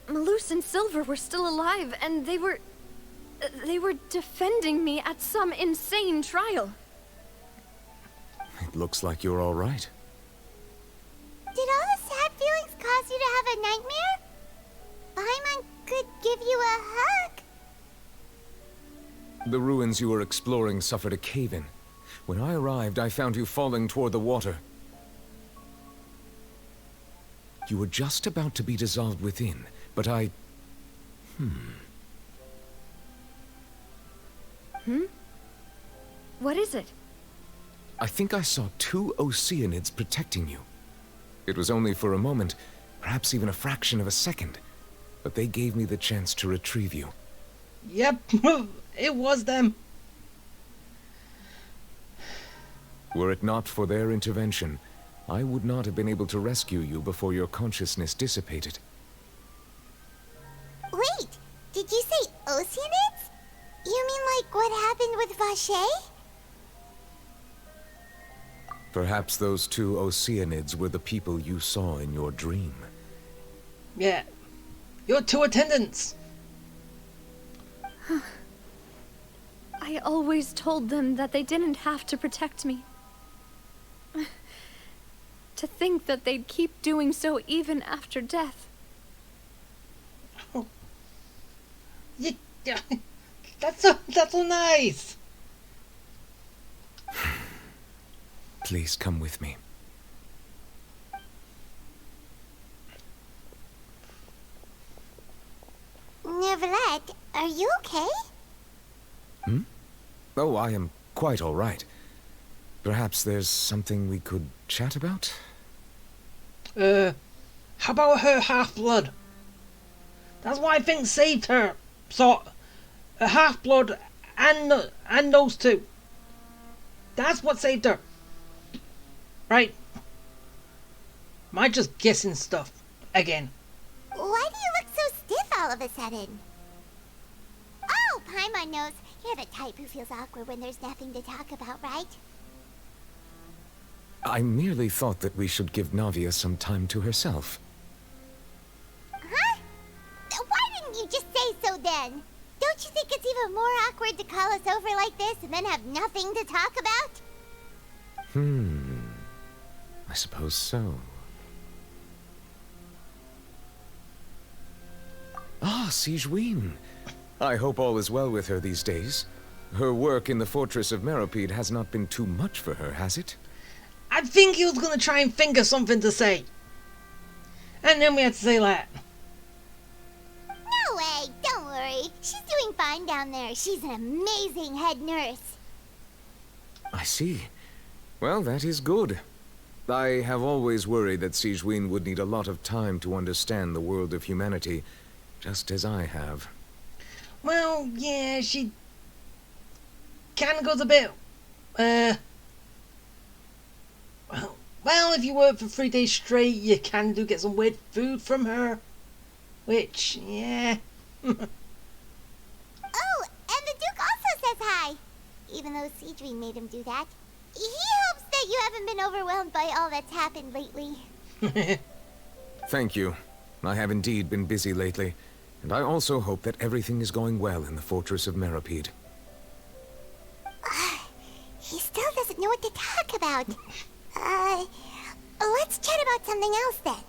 Melus and Silver were still alive, and they were defending me at some insane trial. It looks like you're all right. Did all the sad feelings cause you to have a nightmare? Paimon could give you a hug. The ruins you were exploring suffered a cave-in. When I arrived, I found you falling toward the water. You were just about to be dissolved within, but I... What is it? I think I saw two Oceanids protecting you. It was only for a moment, perhaps even a fraction of a second, but they gave me the chance to retrieve you. Yep, it was them. Were it not for their intervention, I would not have been able to rescue you before your consciousness dissipated. Wait, did you say Oceanids? You mean like what happened with Vache? Perhaps those two Oceanids were the people you saw in your dream. Yeah. Your two attendants. I always told them that they didn't have to protect me. To think that they'd keep doing so even after death. Oh. Yeah, that's so nice. Please come with me. Neverlet, are you okay? Hmm? Oh, I am quite all right. Perhaps there's something we could chat about? How about her half-blood? That's what I think saved her. So, a half-blood and those two. That's what saved her. Right? Am I just guessing stuff again? Why do you look so stiff all of a sudden? Oh, Paimon knows. You're the type who feels awkward when there's nothing to talk about, right? I merely thought that we should give Navia some time to herself. Huh? Why didn't you just say so then? Don't you think it's even more awkward to call us over like this and then have nothing to talk about? I suppose so. Ah, Sigewinne. I hope all is well with her these days. Her work in the fortress of Meropide has not been too much for her, has it? I think he was gonna try and think of something to say. And then we had to say that. No way, don't worry. She's doing fine down there. She's an amazing head nurse. I see. Well, that is good. I have always worried that Sigewinne would need a lot of time to understand the world of humanity, just as I have. Well, yeah, she kind of goes a bit, well, if you work for 3 days straight, you can do get some weird food from her. Which, yeah. Oh, and the Duke also says hi. Even though Sigewinne made him do that. He hopes that you haven't been overwhelmed by all that's happened lately. Thank you. I have indeed been busy lately, and I also hope that everything is going well in the fortress of Meropide. He still doesn't know what to talk about. Let's chat about something else then.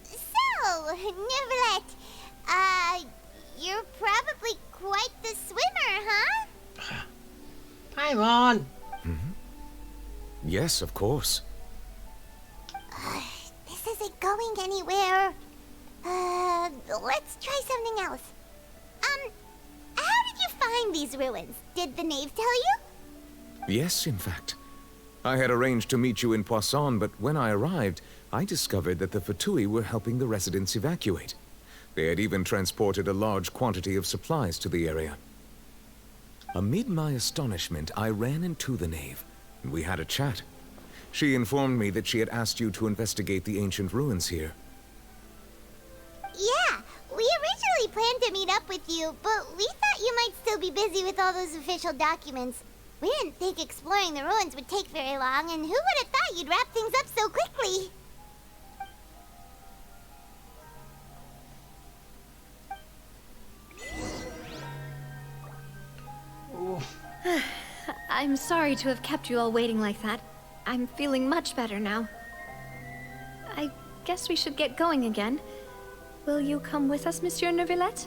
So, Neverlet, you're probably quite the swimmer, huh? Paimon. Yes, of course. This isn't going anywhere. Let's try something else. How did you find these ruins? Did the knave tell you? Yes, in fact. I had arranged to meet you in Poisson, but when I arrived, I discovered that the F2P were helping the residents evacuate. They had even transported a large quantity of supplies to the area. Amid my astonishment, I ran into the knave, and we had a chat. She informed me that she had asked you to investigate the ancient ruins here. Yeah, we originally planned to meet up with you, but we thought you might still be busy with all those official documents. We didn't think exploring the ruins would take very long, and who would have thought you'd wrap things up so quickly? I'm sorry to have kept you all waiting like that. I'm feeling much better now. I guess we should get going again. Will you come with us, Monsieur Neuvillette?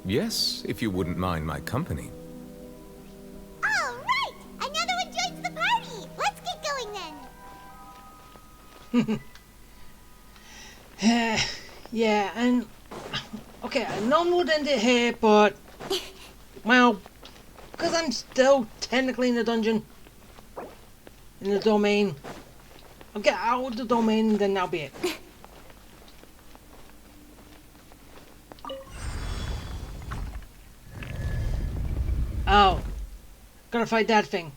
Yes, if you wouldn't mind my company. All right! Another one joins the party! Let's get going then! Yeah, and... Okay, I know would end it here, but... Well, because I'm still technically in the dungeon. In the domain. I'll get out of the domain and then that'll be it. Oh, Gotta fight that thing.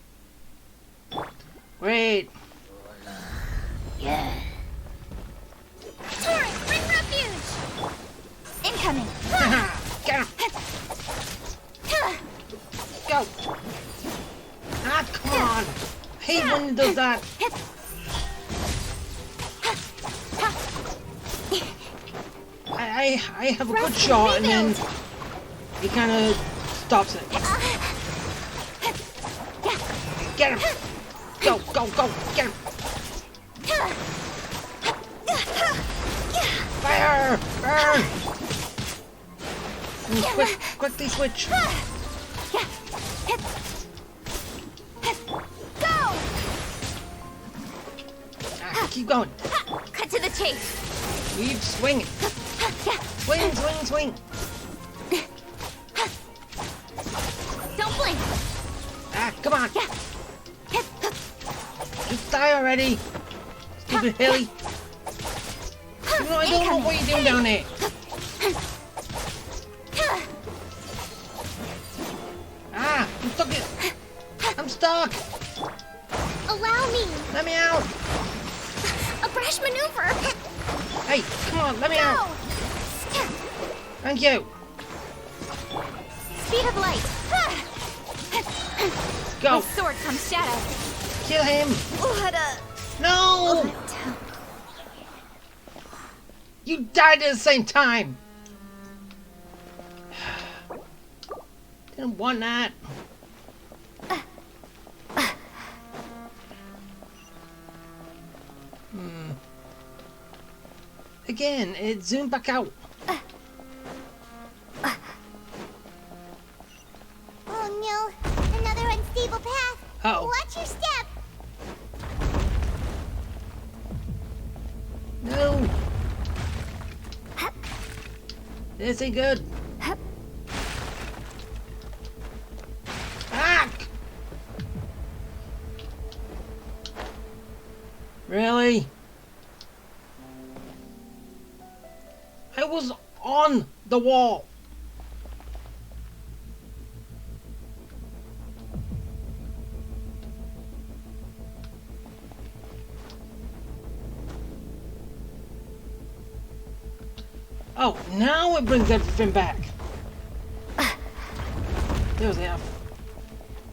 Great. Yeah. Torrent, bring refuge! Incoming! Get him! Go! Ah, come on! I hate when he does that! I have a good shot and then he kind of stops it. Get him! Go, go, go! Get him! Fire! Burn! Quickly switch! Go! Keep going! Cut to the chase! Keep swinging! Swing, swing, swing! Don't blink! Ah, come on! Just die already! Stupid Hilly! You know, I don't know what you're doing down there! Ah! I'm stuck in... I'm stuck! Allow me! Let me out! A brash maneuver! Hey, come on, let me out! Thank you! Speed of light! Go! With sword comes shadow! Kill him! What a... No! You died at the same time! Didn't want that. Again, it zoomed back out. Oh no, another unstable path. Uh-oh. Watch your step. No. This ain't good. Ah! Really? I was on the wall. Oh, now it brings everything back. There's the F.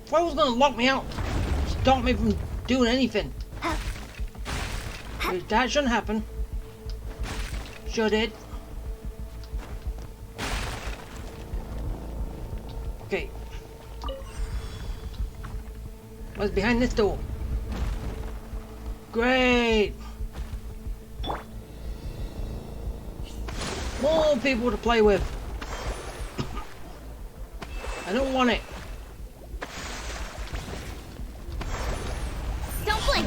If I was gonna lock me out, stop me from doing anything. That shouldn't happen. Should it? Okay. What's behind this door? Great! More people to play with. I don't want it. Don't blink.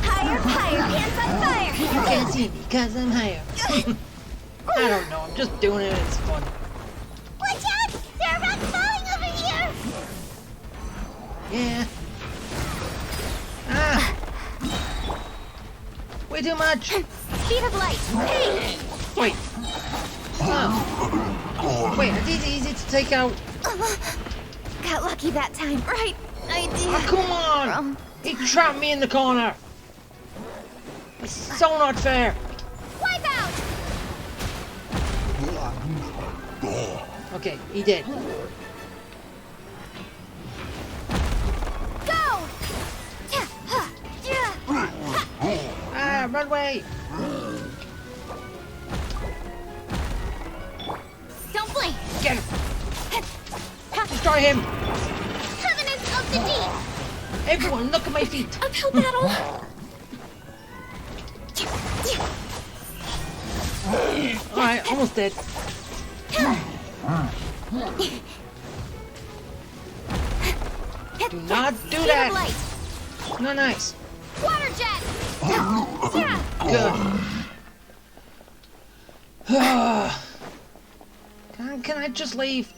Higher, higher, hands on fire. You can't see me because I'm higher. I don't know, I'm just doing it, it's fun. Watch out! There are rocks falling over here! Yeah. Ah! Way too much! Speed of light! Hey! Wait. Oh. Wait, are these easy to take out? Got lucky that time. Right idea. Oh, come on! He trapped me in the corner! It's so not fair! Wipe out! Okay, he did. Go! Ah, run away! Don't blink! Get him! Destroy him! Covenant of the Deep! Everyone, look at my feet! Uphill battle! Alright, almost dead. Do not do that! Not nice. Water jet! Good. Can I just leave?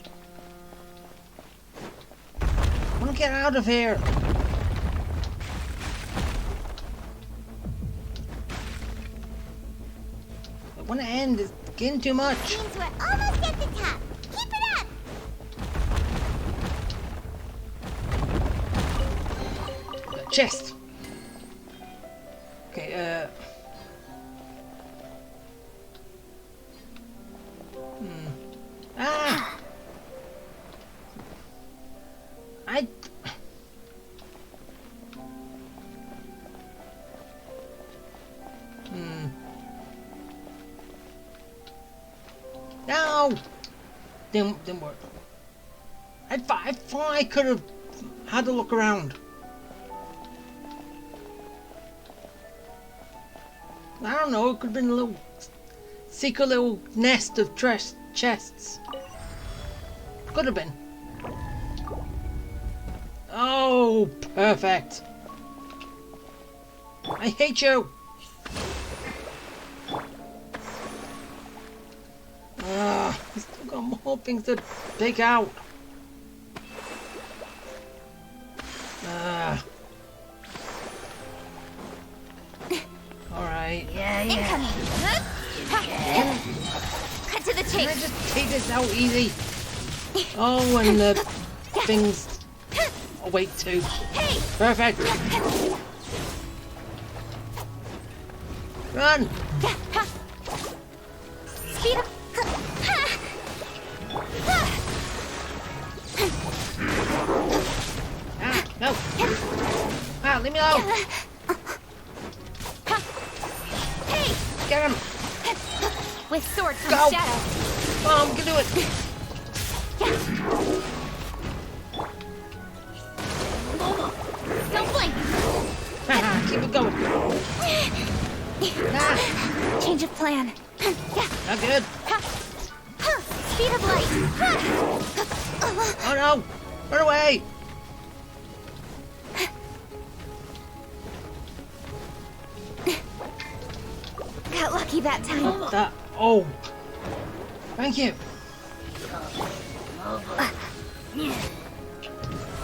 I want to get out of here. I want to end. It's getting too much. Means we're almost at the top. chest. Okay, Ah! No! Didn't work. I thought I could have had a look around. I don't know, it could have been a little secret little nest of chests. Could have been. Oh, perfect. I hate you. He's still got more things to pick out. Alright. Incoming. Cut to the chase. Can I just take this out easy? Oh, and the things awake too. Perfect. Run. Speed up. No. Leave me alone. Hey. Get him. With sword from Go. shadow. Oh, we can do it. Don't blink. Keep it going. Change of plan. Not good. Speed of light. Oh no! Run away! Got lucky that time. Oh! Thank you.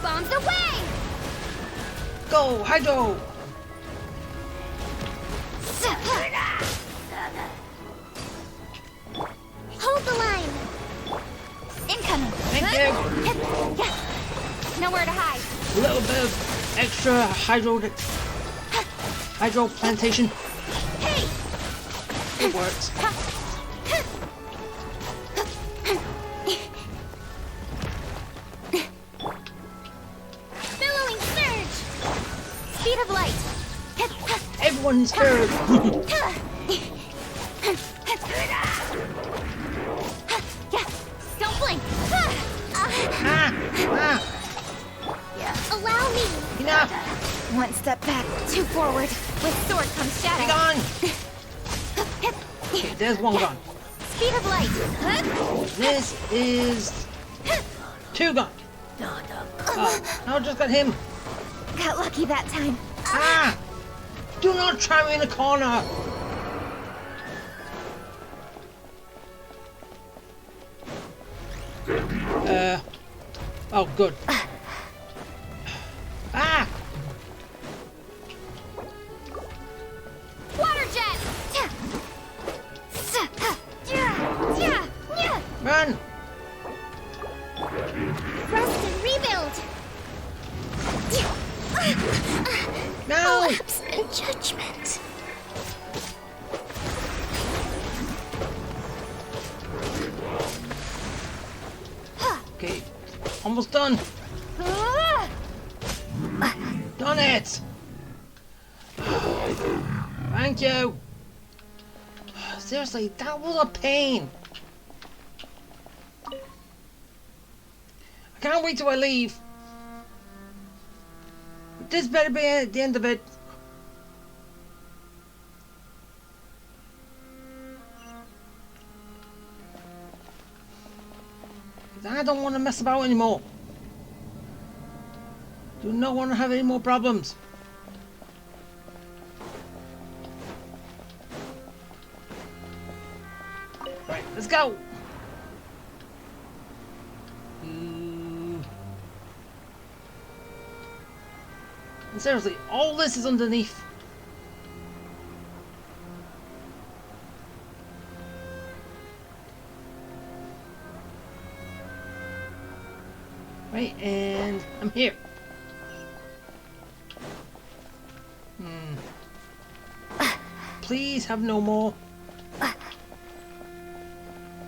Bombs away! Go, Hydro! Hold the line. Incoming. Thank you. Nowhere to hide. A little bit of extra hydro plantation. Hey! It works. Billowing surge. Speed of light. Everyone's scared. Don't blink. Allow me. Enough. One step back, two forward. With sword comes shadow. Be gone. Okay, there's one gone. Speed of light. This is two gone. Oh, no, just got him. Got lucky that time. Do not try me in a corner. Oh, good. Water jet. Run. Rest and rebuild. No. Collapse and judgment. Okay, almost done. Done it. Thank you. Seriously, that was a pain. I can't wait till I leave. This better be at the end of it. I don't want to mess about anymore. Do not want to have any more problems. Right, let's go. And seriously, all this is underneath. Right, and I'm here. Please have no more.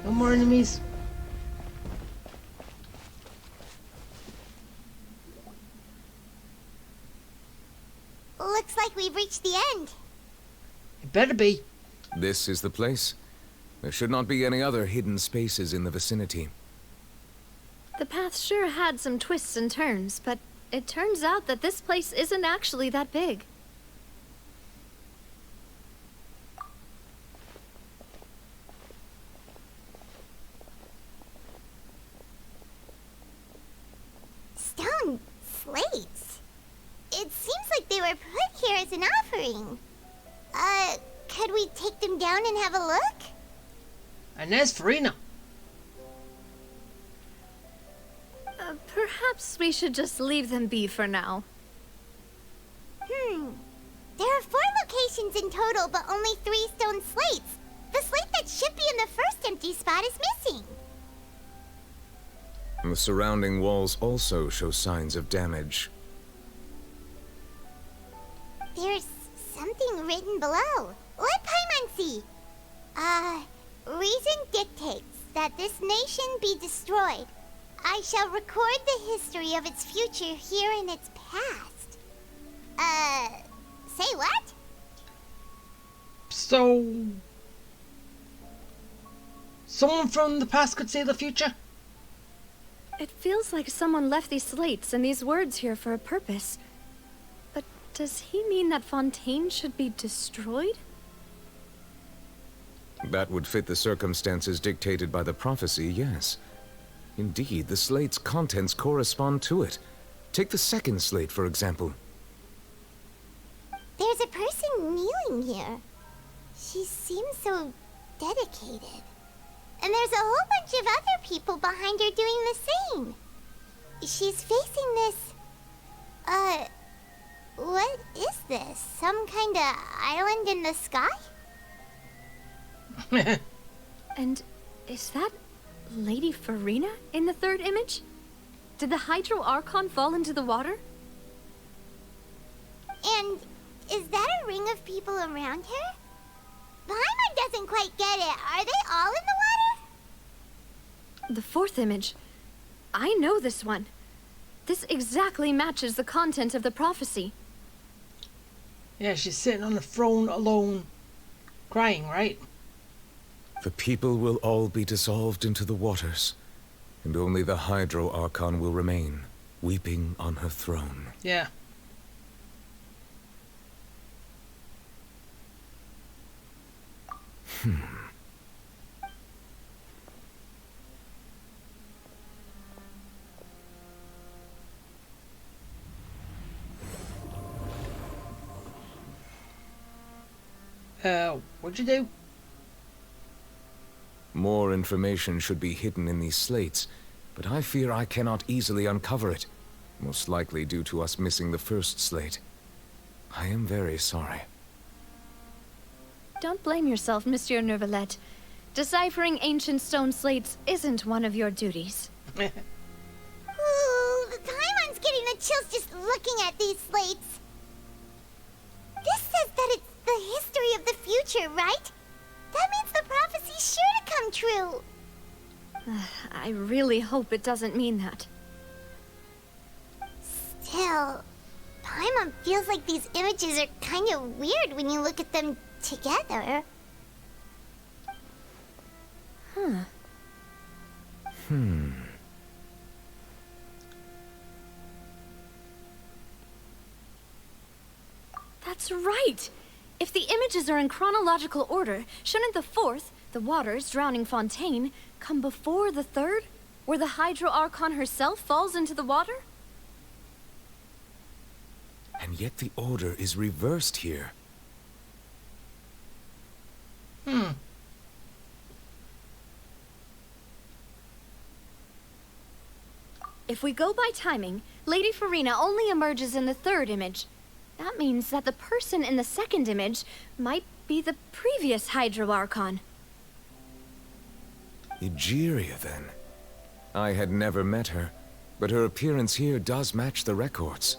No more enemies. Looks like we've reached the end. It better be. This is the place. There should not be any other hidden spaces in the vicinity. The path sure had some twists and turns, but it turns out that this place isn't actually that big. Stone slates? It seems like they were put here as an offering. Could we take them down and have a look? And there's Farina. Perhaps we should just leave them be for now. There are 4 locations in total, but only 3 stone slates. The slate that should be in the first empty spot is missing. The surrounding walls also show signs of damage. There's something written below. Let Paimon see. Reason dictates that this nation be destroyed. I shall record the history of its future here in its past. Say what? So... someone from the past could see the future? It feels like someone left these slates and these words here for a purpose. But does he mean that Fontaine should be destroyed? That would fit the circumstances dictated by the prophecy, yes. Indeed, the slate's contents correspond to it. Take the second slate, for example. There's a person kneeling here. She seems so dedicated. And there's a whole bunch of other people behind her doing the same. She's facing this... what is this? Some kind of island in the sky? And is that Lady Farina in the third image? Did the Hydro Archon fall into the water? And is that a ring of people around her? Paimon doesn't quite get it. Are they all in the water? The fourth image. I know this one. This exactly matches the content of the prophecy. Yeah, she's sitting on the throne alone, crying, right? The people will all be dissolved into the waters, and only the Hydro Archon will remain, weeping on her throne. Yeah. What'd you do? More information should be hidden in these slates, but I fear I cannot easily uncover it, most likely due to us missing the first slate. I am very sorry. Don't blame yourself, Monsieur Neuvillette. Deciphering ancient stone slates isn't one of your duties. Ooh, Paimon's getting the chills just looking at these slates. This says that it's the history of the future, right? That means the prophecy's sure to come true. I really hope it doesn't mean that. Still, Paimon feels like these images are kind of weird when you look at them together. That's right! If the images are in chronological order, shouldn't the fourth, the waters drowning Fontaine, come before the third, where the Hydro Archon herself falls into the water? And yet the order is reversed here. If we go by timing, Lady Farina only emerges in the third image. That means that the person in the second image might be the previous Hydro Archon. Egeria, then. I had never met her, but her appearance here does match the records.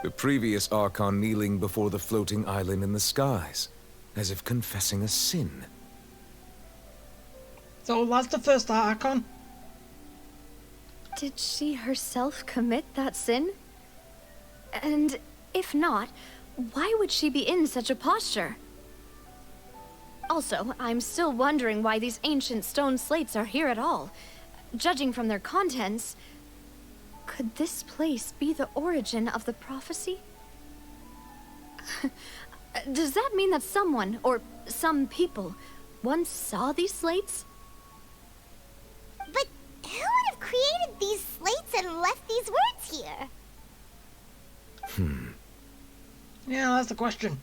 The previous Archon kneeling before the floating island in the skies, as if confessing a sin. So that's the first Archon? Did she herself commit that sin? And if not, why would she be in such a posture? Also, I'm still wondering why these ancient stone slates are here at all. Judging from their contents, could this place be the origin of the prophecy? Does that mean that someone, or some people, once saw these slates? But who would have created these slates and left these words here? Yeah, that's the question.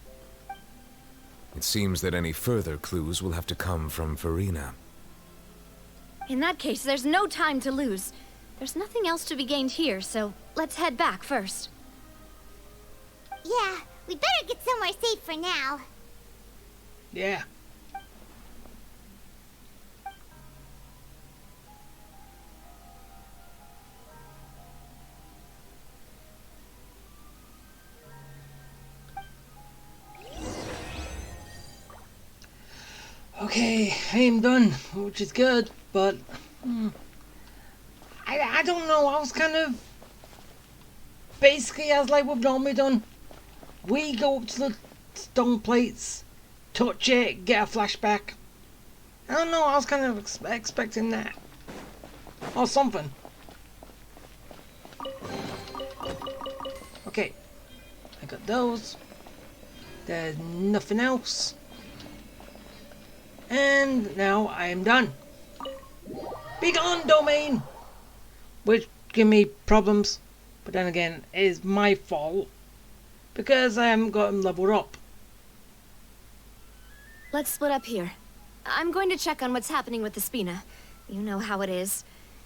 It seems that any further clues will have to come from Farina. In that case, there's no time to lose. There's nothing else to be gained here, so let's head back first. Yeah, we'd better get somewhere safe for now. Yeah. Okay, I'm done, which is good, but I don't know. I was kind of basically as like we've normally done. We go up to the stone plates, touch it, get a flashback. I don't know. I was kind of expecting that or something. Okay, I got those. There's nothing else. And now I am done. Be gone, domain! Which give me problems, but then again, it is my fault because I haven't got them leveled up. Let's split up here. I'm going to check on what's happening with the Spina. You know how it is.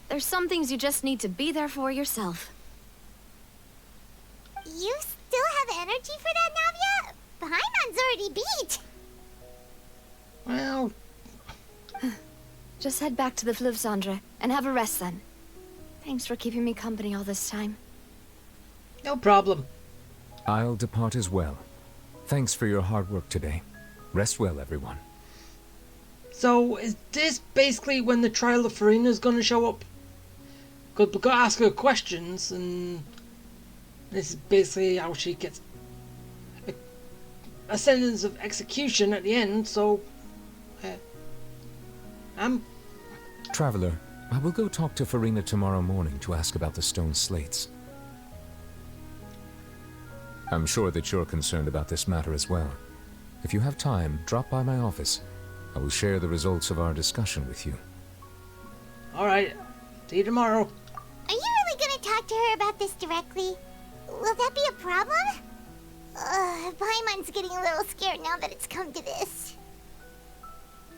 There's some things you just need to be there for yourself. You still have energy for that, Navia? Paimon's already beat. Well, just head back to the Fluvsandra and have a rest then. Thanks for keeping me company all this time. no problem. I'll depart as well. Thanks for your hard work today. Rest well, everyone. So, is this basically when the trial of Farina is going to show up? Because we've got to ask her questions, and this is basically how she gets a sentence of execution at the end, so... Traveler, I will go talk to Farina tomorrow morning to ask about the stone slates. I'm sure that you're concerned about this matter as well. If you have time, drop by my office. I will share the results of our discussion with you. Alright, see you tomorrow. Are you really gonna talk to her about this directly? Will that be a problem? Paimon's getting a little scared now that it's come to this.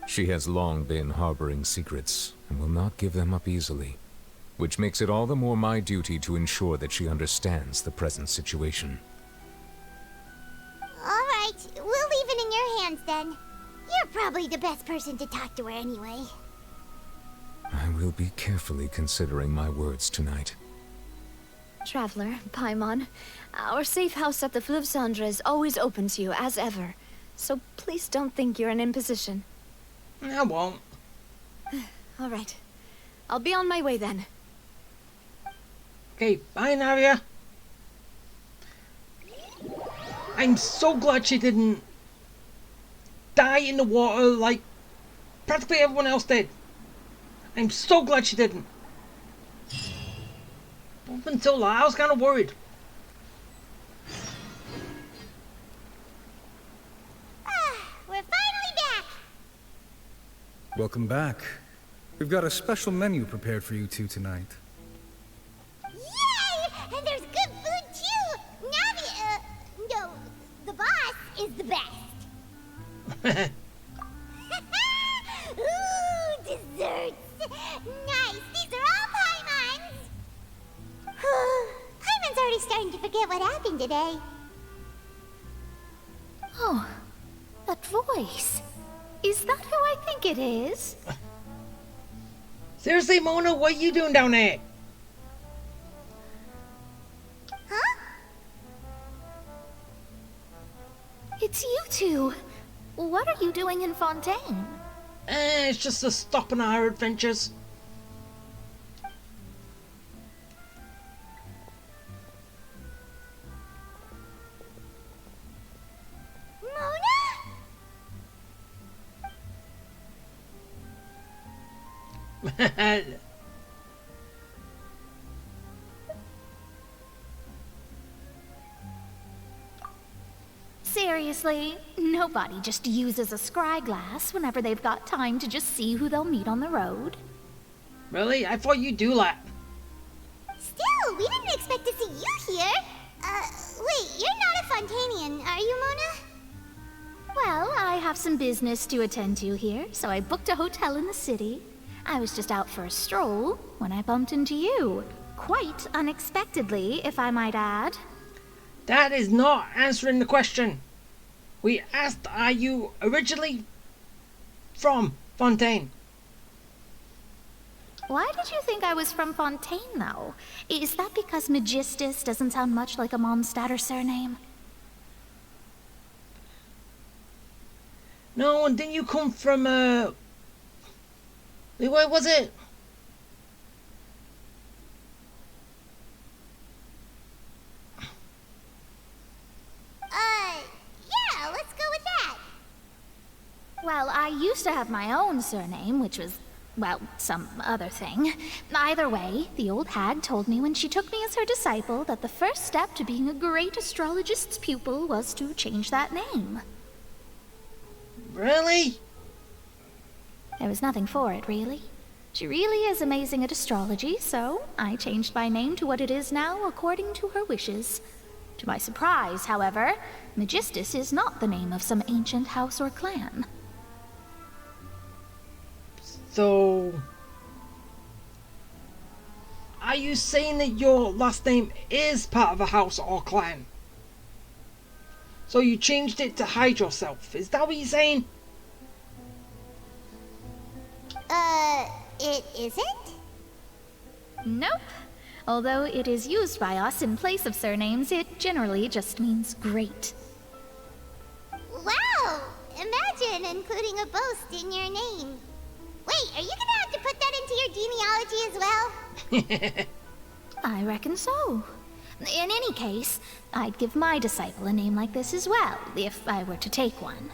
She has long been harboring secrets, and will not give them up easily. Which makes it all the more my duty to ensure that she understands the present situation. Alright, we'll leave it in your hands then. You're probably the best person to talk to her anyway. I will be carefully considering my words tonight. Traveler, Paimon, our safe house at the Fluvsandra is always open to you as ever. So please don't think you're an imposition. I won't. Alright. I'll be on my way then. Okay, bye, Navia. I'm so glad she didn't die in the water like practically everyone else did. I'm so glad she didn't. Up until that, I was kind of worried. We're finally back! Welcome back. We've got a special menu prepared for you two tonight. Yay! And there's good food too! Navia, no, the boss is the best. Ooh, desserts! Nice! These are all Paimon's! Paimon's already starting to forget what happened today. Oh, that voice. Is that who I think it is? Seriously, Mona, what are you doing down there? Huh? It's you two. What are you doing in Fontaine? It's just a stop in our adventures. Mona? Seriously, nobody just uses a scry glass whenever they've got time to just see who they'll meet on the road. Really? I thought you'd do that. Still, we didn't expect to see you here. Wait, you're not a Fontanian, are you, Mona? Well, I have some business to attend to here, so I booked a hotel in the city. I was just out for a stroll when I bumped into you. Quite unexpectedly, if I might add. That is not answering the question. We asked, are you originally from Fontaine? Why did you think I was from Fontaine, though? Is that because Magistus doesn't sound much like a Mondstadter surname? No, and didn't you come from, where was it? Yeah, let's go with that. Well, I used to have my own surname, which was, well, some other thing. Either way, the old hag told me when she took me as her disciple that the first step to being a great astrologist's pupil was to change that name. Really? There was nothing for it, really. She really is amazing at astrology, so I changed my name to what it is now according to her wishes. To my surprise, however, Magistus is not the name of some ancient house or clan. So, are you saying that your last name is part of a house or clan? So you changed it to hide yourself, is that what you're saying? It isn't? Nope. Although it is used by us in place of surnames, it generally just means great. Wow! Imagine including a boast in your name. Wait, are you gonna have to put that into your genealogy as well? I reckon so. In any case, I'd give my disciple a name like this as well, if I were to take one.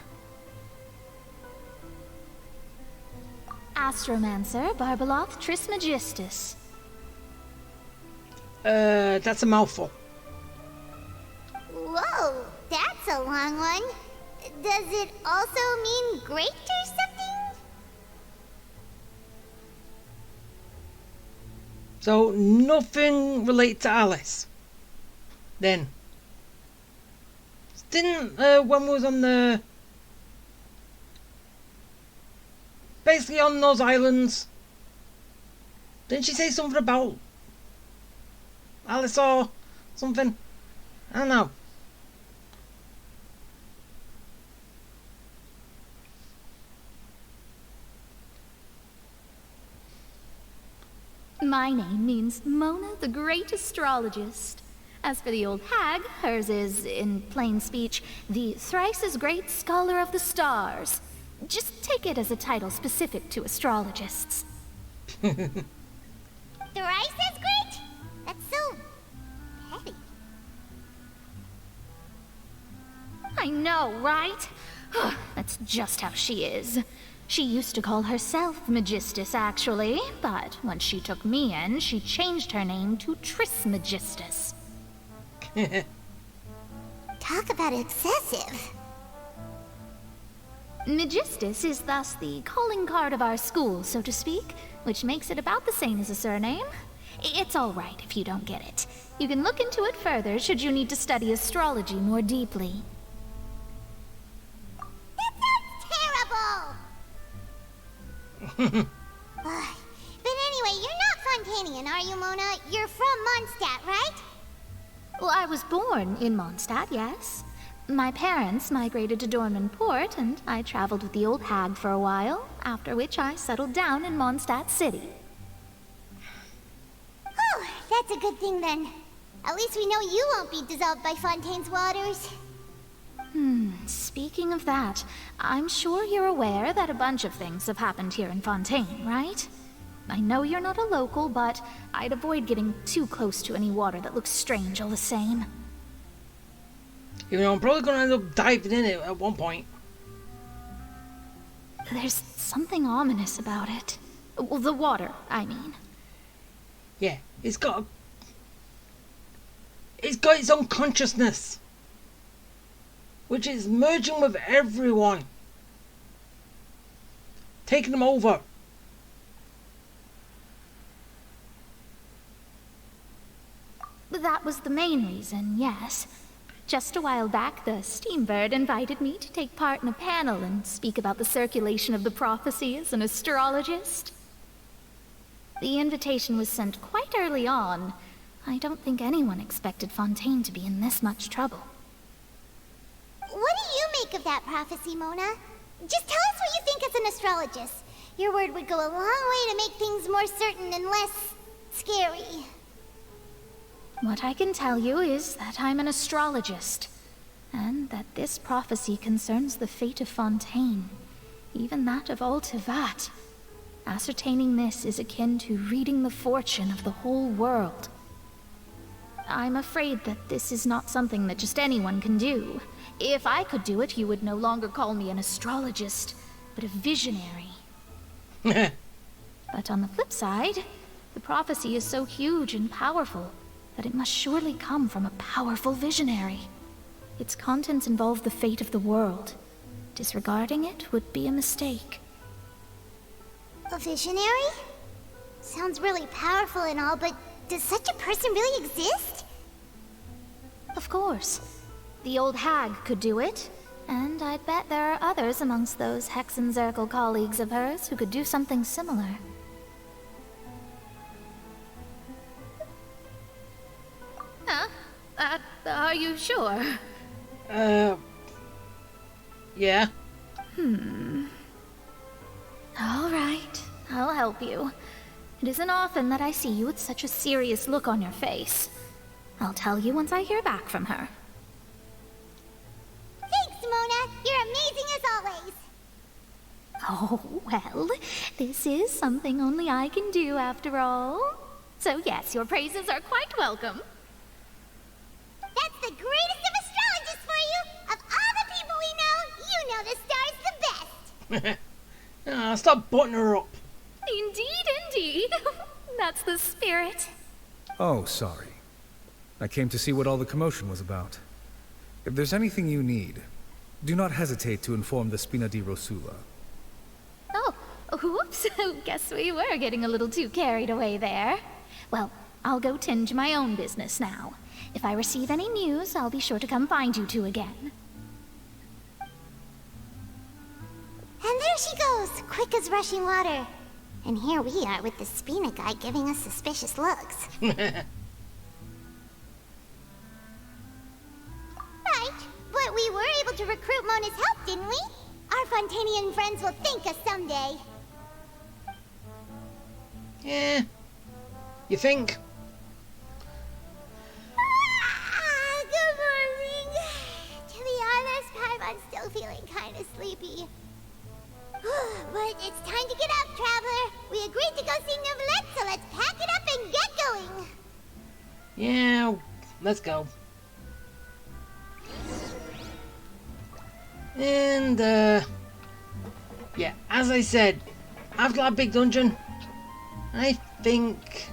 Astromancer Barbeloth Trismegistus. That's a mouthful. Whoa, that's a long one. Does it also mean great or something? So nothing related to Alice. Then. Didn't, when we was on the... basically on those islands, didn't she say something about Alice or something? I don't know. My name means Mona the Great Astrologist. As for the old hag, hers is, in plain speech, the thrice as great Scholar of the Stars. Just take it as a title specific to astrologists. Thrice as great? That's so petty. I know, right? That's just how she is. She used to call herself Magistus, actually, but once she took me in, she changed her name to Trismegistus. Talk about excessive. Magistus is thus the calling card of our school, so to speak, which makes it about the same as a surname. It's all right if you don't get it. You can look into it further should you need to study astrology more deeply. That sounds terrible! But anyway, you're not Fontanian, are you, Mona? You're from Mondstadt, right? Well, I was born in Mondstadt, yes. My parents migrated to Dornman Port, and I traveled with the old hag for a while, after which I settled down in Mondstadt City. Oh, that's a good thing then. At least we know you won't be dissolved by Fontaine's waters. Speaking of that, I'm sure you're aware that a bunch of things have happened here in Fontaine, right? I know you're not a local, but I'd avoid getting too close to any water that looks strange all the same. You know, I'm probably gonna end up diving in it at one point. There's something ominous about it. Well, the water, I mean. Yeah, it's got its own consciousness, which is merging with everyone, taking them over. That was the main reason, yes. Just a while back, the Steambird invited me to take part in a panel and speak about the circulation of the prophecy as an astrologist. The invitation was sent quite early on. I don't think anyone expected Fontaine to be in this much trouble. What do you make of that prophecy, Mona? Just tell us what you think as an astrologist. Your word would go a long way to make things more certain and less scary. What I can tell you is that I'm an astrologist, and that this prophecy concerns the fate of Fontaine, even that of all Tevat. Ascertaining this is akin to reading the fortune of the whole world. I'm afraid that this is not something that just anyone can do. If I could do it, you would no longer call me an astrologist, but a visionary. But on the flip side, the prophecy is so huge and powerful that it must surely come from a powerful visionary. Its contents involve the fate of the world. Disregarding it would be a mistake. A visionary? Sounds really powerful and all, but does such a person really exist? Of course. The old hag could do it, and I'd bet there are others amongst those Hexenzirkel colleagues of hers who could do something similar. Are you sure? Yeah. All right, I'll help you. It isn't often that I see you with such a serious look on your face. I'll tell you once I hear back from her. Thanks, Mona. You're amazing as always. Oh, well, this is something only I can do after all. So yes, your praises are quite welcome. That's the greatest of astrologists for you! Of all the people we know, you know the star's the best! Stop butting her up. Indeed. That's the spirit. Oh, sorry. I came to see what all the commotion was about. If there's anything you need, do not hesitate to inform the Spina di Rosula. Oh, whoops. Guess we were getting a little too carried away there. Well, I'll go tend to my own business now. If I receive any news, I'll be sure to come find you two again. And there she goes, quick as rushing water. And here we are with the Spina guy giving us suspicious looks. Right, but we were able to recruit Mona's help, didn't we? Our Fontanian friends will thank us someday. Yeah. You think? Good morning. To be honest, I'm still feeling kind of sleepy. But it's time to get up, Traveler. We agreed to go see Neuvillette, so let's pack it up and get going. Yeah, let's go. And, yeah, as I said, after that big dungeon, I think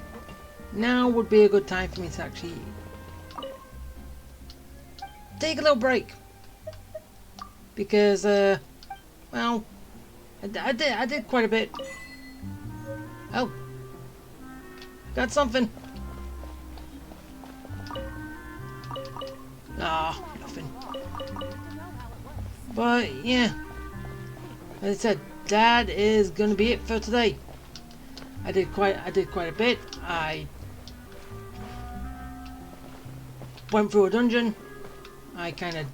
now would be a good time for me to actually take a little break. Because, well, I did quite a bit. Oh. Got something. Ah, nothing. But, yeah. As I said, that is gonna be it for today. I did quite a bit. I went through a dungeon. I kind of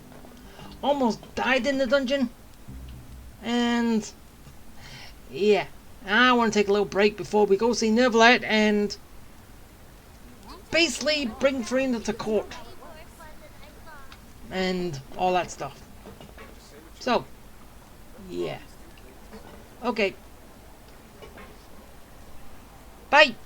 almost died in the dungeon. And yeah, I want to take a little break before we go see Neuvillette and basically bring Farina to court and all that stuff. So, yeah. Okay. Bye!